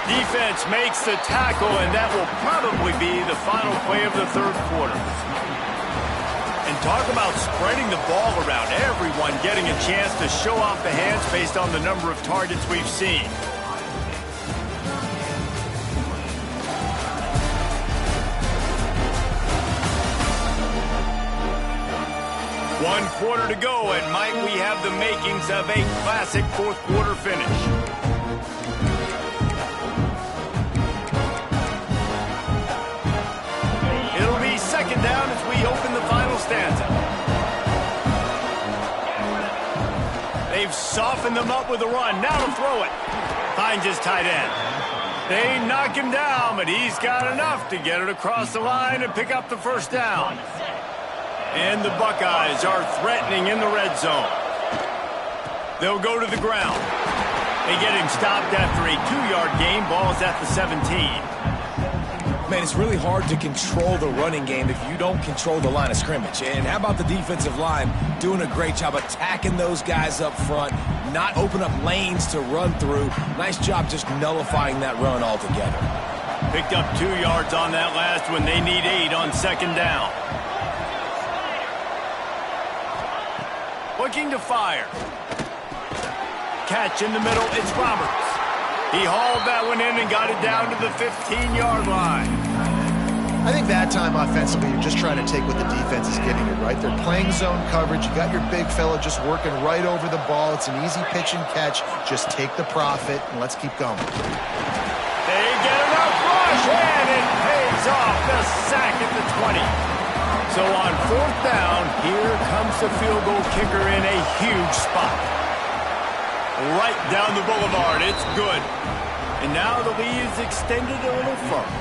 Defense makes the tackle, and that will probably be the final play of the 3rd quarter. And talk about spreading the ball around. Everyone getting a chance to show off the hands based on the number of targets we've seen. One quarter to go, and might we have the makings of a classic 4th quarter finish. It'll be 2nd down as we open the final stanza. They've softened them up with a run. Now to throw it. Finds his tight end. They knock him down, but he's got enough to get it across the line and pick up the first down. And the Buckeyes are threatening in the red zone. They'll go to the ground. They get him stopped after a 2-yard gain. Ball's at the 17. Man, it's really hard to control the running game if you don't control the line of scrimmage. And how about the defensive line doing a great job attacking those guys up front, not open up lanes to run through. Nice job just nullifying that run altogether. Picked up 2 yards on that last one. They need 8 on second down. Looking to fire. Catch in the middle. It's Roberts. He hauled that one in and got it down to the 15-yard line. I think that time offensively, you're just trying to take what the defense is giving you, right? They're playing zone coverage. You got your big fella just working right over the ball. It's an easy pitch and catch. Just take the profit, and let's keep going. They get enough rush, and it pays off. The sack at the 20. So on 4th down, here comes the field goal kicker in a huge spot. Right down the boulevard. It's good. And now the lead is extended a little further.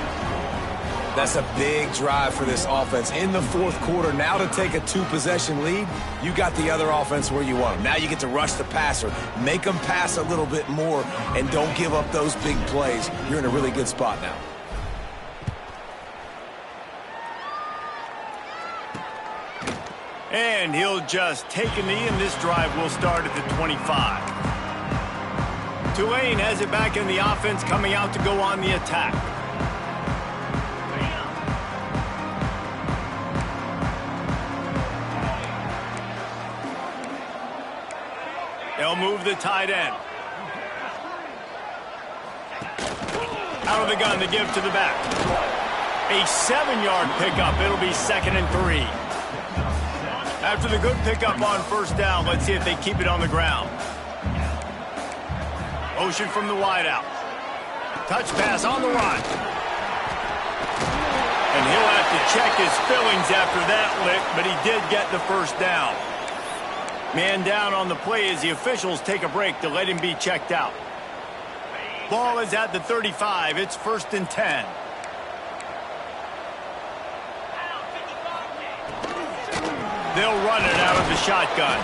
That's a big drive for this offense in the fourth quarter. Now to take a 2-possession lead, you got the other offense where you want them. Now you get to rush the passer, make them pass a little bit more, and don't give up those big plays. You're in a really good spot now. And he'll just take a knee, and this drive will start at the 25. Tulane has it back in the offense, coming out to go on the attack. They'll move the tight end. Out of the gun to give to the back. A 7-yard pickup. It'll be 2nd and 3. After the good pickup on first down, let's see if they keep it on the ground. Motion from the wideout. Touch pass on the run. And he'll have to check his fillings after that lick, but he did get the first down. Man down on the play as the officials take a break to let him be checked out. Ball is at the 35. It's 1st and 10. They'll run it out of the shotgun.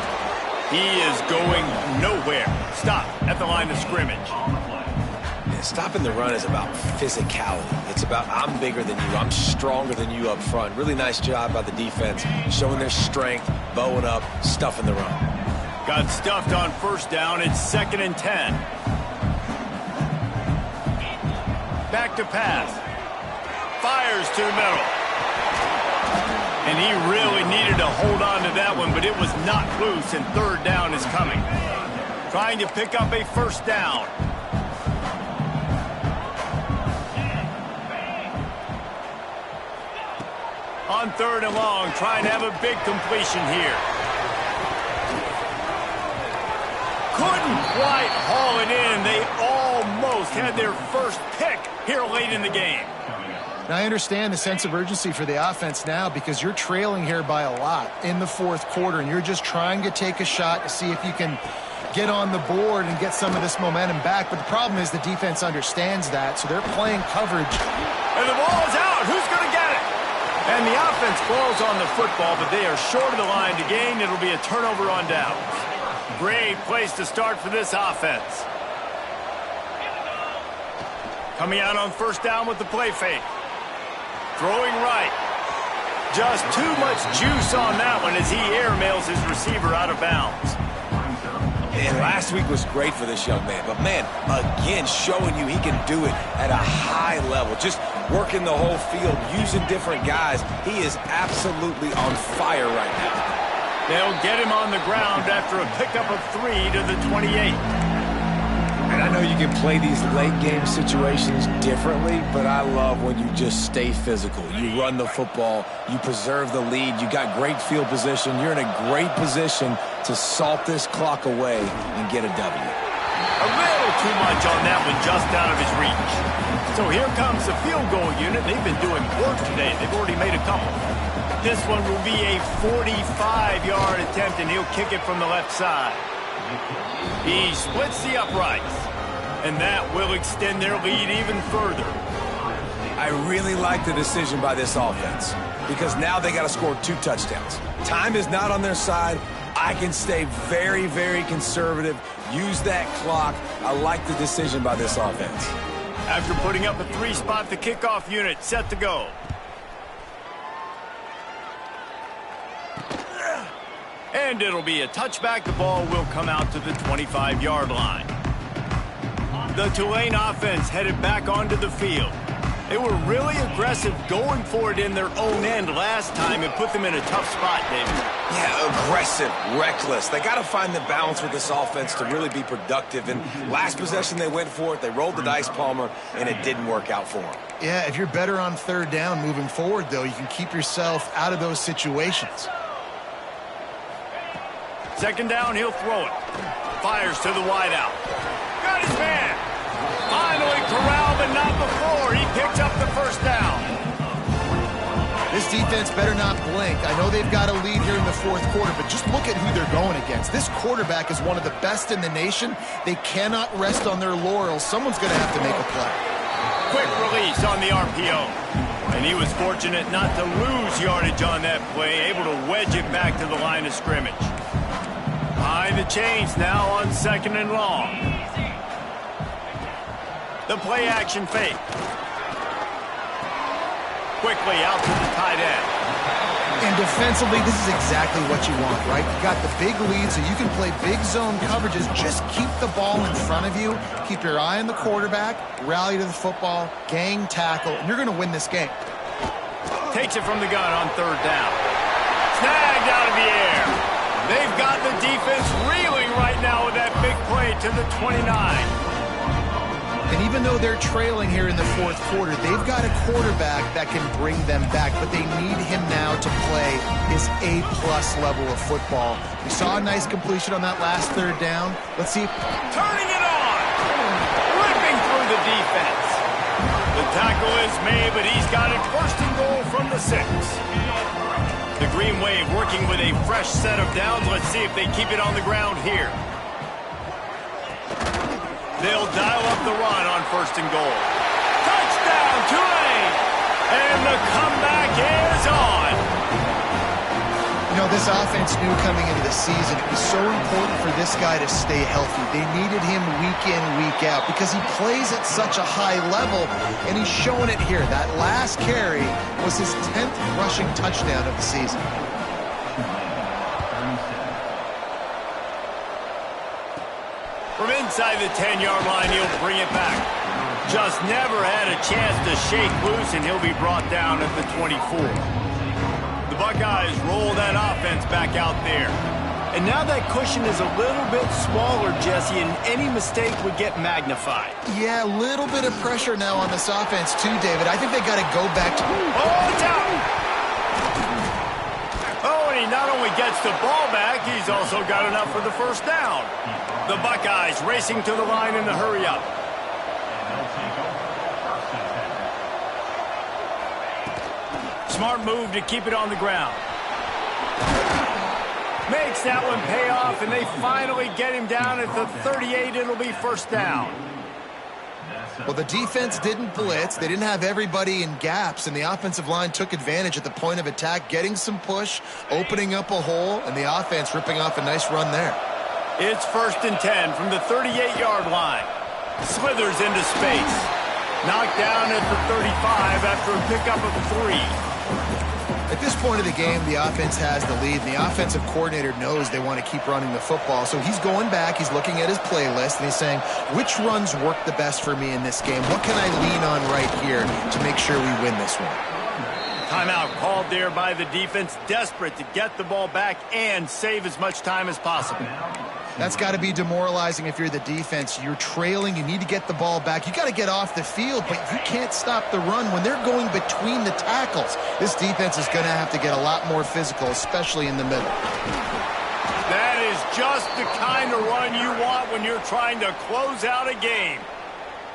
He is going nowhere. Stop at the line of scrimmage. Yeah, stopping the run is about physicality. It's about I'm bigger than you. I'm stronger than you up front. Really nice job by the defense, showing their strength, bowing up, stuffing the run. Got stuffed on first down. It's 2nd and 10. Back to pass. Fires to the middle. And he really needed to hold on to that one, but it was not loose, and 3rd down is coming. Trying to pick up a first down. On 3rd and long, trying to have a big completion here. Couldn't quite haul it in. They almost had their first pick here late in the game. Now, I understand the sense of urgency for the offense now because you're trailing here by a lot in the fourth quarter, and you're just trying to take a shot to see if you can get on the board and get some of this momentum back. But the problem is the defense understands that, so they're playing coverage. And the ball is out. Who's going to get it? And the offense falls on the football, but they are short of the line to gain. It'll be a turnover on downs. Great place to start for this offense. Coming out on first down with the play fake. Throwing right. Just too much juice on that one as he airmails his receiver out of bounds. And last week was great for this young man. But, man, again, showing you he can do it at a high level. Just working the whole field, using different guys. He is absolutely on fire right now. They'll get him on the ground after a pickup of 3 to the 28. And I know you can play these late-game situations differently, but I love when you just stay physical. You run the football, you preserve the lead, you got great field position, you're in a great position to salt this clock away and get a W. A little too much on that one, just out of his reach. So here comes the field goal unit. They've been doing work today. They've already made a couple. This one will be a 45-yard attempt, and he'll kick it from the left side. He splits the uprights, and that will extend their lead even further. I really like the decision by this offense because now they got to score 2 touchdowns. Time is not on their side. I can stay very, very conservative, use that clock. I like the decision by this offense. After putting up a 3-spot, the kickoff unit set to go. And it'll be a touchback. The ball will come out to the 25-yard line. The Tulane offense headed back onto the field. They were really aggressive going for it in their own end last time and put them in a tough spot, David. Yeah, aggressive, reckless. They got to find the balance with this offense to really be productive. And last possession, they went for it. They rolled the dice, Palmer, and it didn't work out for them. Yeah, if you're better on 3rd down moving forward, though, you can keep yourself out of those situations. 2nd down, he'll throw it. Fires to the wideout. Got his man. Finally corralled, but not before. He picks up the first down. This defense better not blink. I know they've got a lead here in the fourth quarter, but just look at who they're going against. This quarterback is one of the best in the nation. They cannot rest on their laurels. Someone's going to have to make a play. Quick release on the RPO. And he was fortunate not to lose yardage on that play, able to wedge it back to the line of scrimmage. Behind the chains now on 2nd and long. The play action fake. Quickly out to the tight end. And defensively, this is exactly what you want, right? You got the big lead, so you can play big zone coverages. Just keep the ball in front of you. Keep your eye on the quarterback. Rally to the football. Gang tackle. And you're going to win this game. Takes it from the gun on 3rd down. Snagged out of the air. They've got the defense reeling right now with that big play to the 29. And even though they're trailing here in the 4th quarter, they've got a quarterback that can bring them back, but they need him now to play his A-plus level of football. We saw a nice completion on that last 3rd down. Let's see. Turning it on. Ripping through the defense. The tackle is made, but he's got it 1st and goal from the 6. The Green Wave working with a fresh set of downs. Let's see if they keep it on the ground here. They'll dial up the run on 1st and goal. Touchdown, Tulane! And the comeback is on. You know, this offense knew coming into the season it was so important for this guy to stay healthy. They needed him week in, week out because he plays at such a high level, and he's showing it here. That last carry was his 10th rushing touchdown of the season. From inside the 10-yard line, he'll bring it back. Just never had a chance to shake loose, and he'll be brought down at the 24. The Buckeyes roll that offense back out there. And now that cushion is a little bit smaller, Jesse, and any mistake would get magnified. Yeah, a little bit of pressure now on this offense too, David. I think they got to go back to... Oh, it's out! Oh, and he not only gets the ball back, he's also got enough for the 1st down. The Buckeyes racing to the line in the hurry-up. Smart move to keep it on the ground. Makes that one pay off, and they finally get him down at the 38. It'll be 1st down. Well, the defense didn't blitz. They didn't have everybody in gaps, and the offensive line took advantage at the point of attack, getting some push, opening up a hole, and the offense ripping off a nice run there. It's 1st and 10 from the 38-yard line. Slithers into space. Knocked down at the 35 after a pickup of 3. At this point of the game, the offense has the lead, and the offensive coordinator knows they want to keep running the football. So he's going back, he's looking at his playlist, and he's saying, which runs work the best for me in this game? What can I lean on right here to make sure we win this one? Timeout called there by the defense, desperate to get the ball back and save as much time as possible. That's got to be demoralizing if you're the defense. You're trailing. You need to get the ball back. You got to get off the field, but you can't stop the run when they're going between the tackles. This defense is going to have to get a lot more physical, especially in the middle. That is just the kind of run you want when you're trying to close out a game.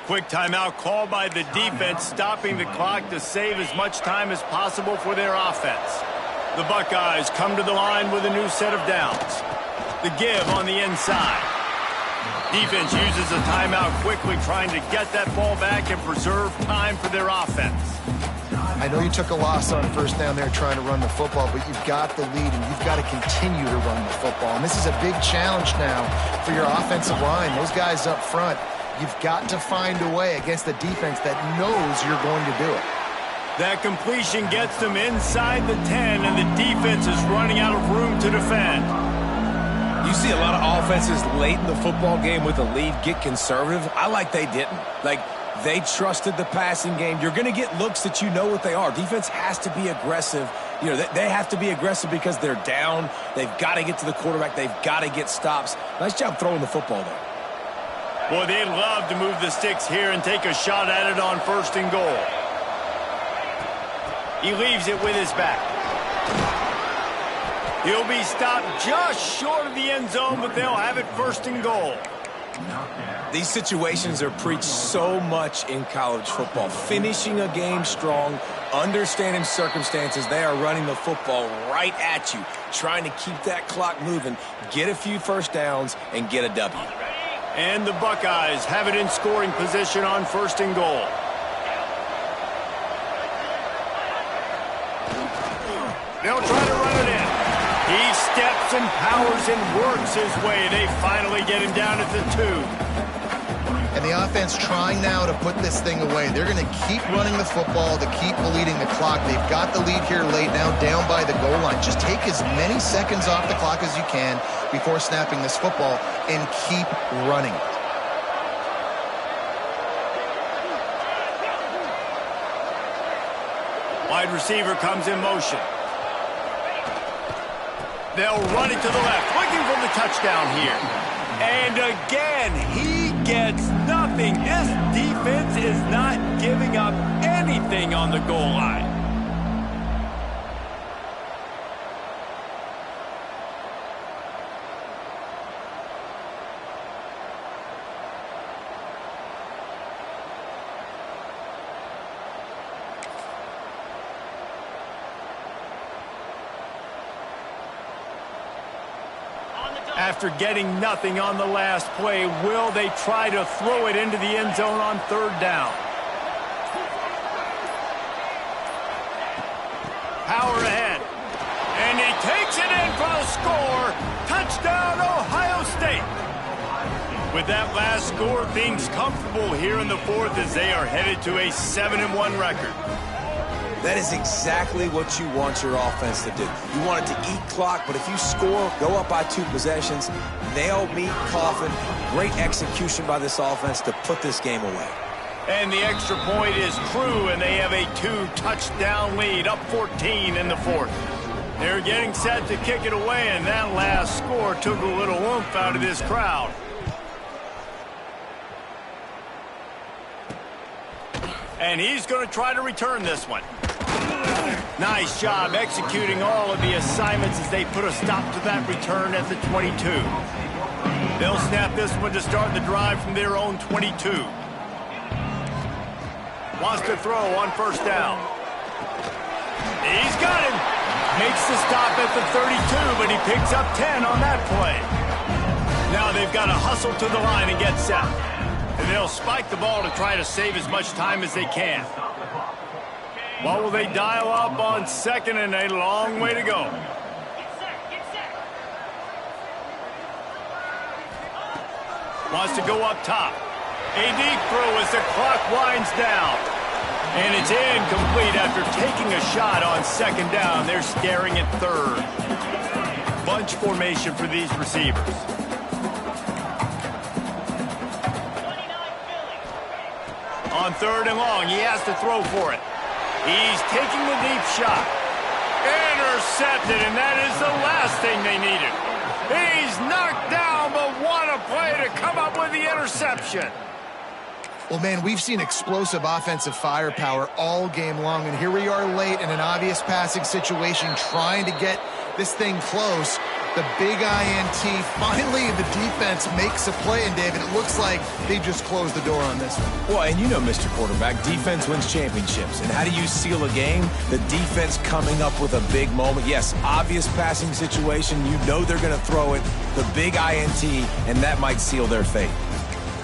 Quick timeout called by the defense, stopping the clock to save as much time as possible for their offense. The Buckeyes come to the line with a new set of downs. The give on the inside. Defense uses a timeout quickly, trying to get that ball back and preserve time for their offense. I know you took a loss on 1st down there trying to run the football, but you've got the lead, and you've got to continue to run the football. And this is a big challenge now for your offensive line. Those guys up front, you've got to find a way against the defense that knows you're going to do it. That completion gets them inside the 10, and the defense is running out of room to defend. You see a lot of offenses late in the football game with a lead get conservative. I like they didn't. Like, they trusted the passing game. You're going to get looks that you know what they are. Defense has to be aggressive. You know, they have to be aggressive because they're down. They've got to get to the quarterback. They've got to get stops. Nice job throwing the football there. Boy, they'd love to move the sticks here and take a shot at it on 1st and goal. He leaves it with his back. He'll be stopped just short of the end zone, but they'll have it 1st and goal. These situations are preached so much in college football. Finishing a game strong, understanding circumstances. They are running the football right at you, trying to keep that clock moving, get a few 1st downs, and get a W. And the Buckeyes have it in scoring position on 1st and goal. They'll try to run it in. He steps and powers and works his way. They finally get him down at the 2. And the offense trying now to put this thing away. They're going to keep running the football to keep bleeding the clock. They've got the lead here late now down by the goal line. Just take as many seconds off the clock as you can before snapping this football and keep running. Wide receiver comes in motion. They'll run it to the left, looking for the touchdown here. And again, he gets nothing. This defense is not giving up anything on the goal line. After getting nothing on the last play, will they try to throw it into the end zone on 3rd down? Power ahead. And he takes it in for the score. Touchdown, Ohio State. With that last score, things comfortable here in the 4th as they are headed to a 7-1 record. That is exactly what you want your offense to do. You want it to eat clock, but if you score, go up by 2 possessions, nail meat coffin, great execution by this offense to put this game away. And the extra point is true, and they have a 2-touchdown lead, up 14 in the 4th. They're getting set to kick it away, and that last score took a little oomph out of this crowd. And he's going to try to return this one. Nice job executing all of the assignments as they put a stop to that return at the 22. They'll snap this one to start the drive from their own 22. Wants to throw on 1st down. He's got him. Makes the stop at the 32, but he picks up 10 on that play. Now they've got to hustle to the line and get set. And they'll spike the ball to try to save as much time as they can. What will they dial up on 2nd and a long way to go? Wants to go up top. A deep throw as the clock winds down. And it's incomplete after taking a shot on 2nd down. They're staring at 3rd. Bunch formation for these receivers. On 3rd and long, he has to throw for it. He's taking the deep shot. Intercepted, and that is the last thing they needed. He's knocked down, but what a play to come up with the interception. Well, man, we've seen explosive offensive firepower all game long, and here we are late in an obvious passing situation trying to get this thing close. The big INT, finally the defense makes a play, and David, it looks like they just closed the door on this one. Well, and you know, Mr. Quarterback, defense wins championships. And how do you seal a game? The defense coming up with a big moment. Yes, obvious passing situation. You know they're going to throw it. The big INT, and that might seal their fate.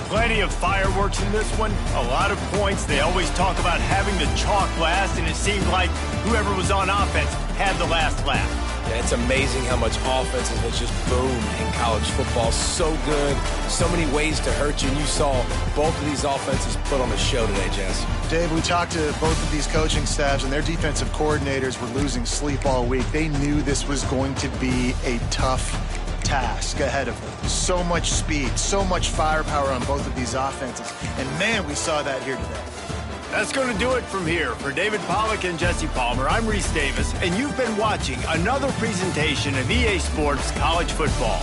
Plenty of fireworks in this one. A lot of points. They always talk about having the chalk last, and it seemed like whoever was on offense had the last laugh. Yeah, it's amazing how much offense has just boomed in college football. So good. So many ways to hurt you. And you saw both of these offenses put on a show today, Jess. Dave, we talked to both of these coaching staffs, and their defensive coordinators were losing sleep all week. They knew this was going to be a tough task ahead of them. So much speed, so much firepower on both of these offenses. And, man, we saw that here today. That's going to do it from here. For David Pollack and Jesse Palmer, I'm Reese Davis, and you've been watching another presentation of EA Sports College Football.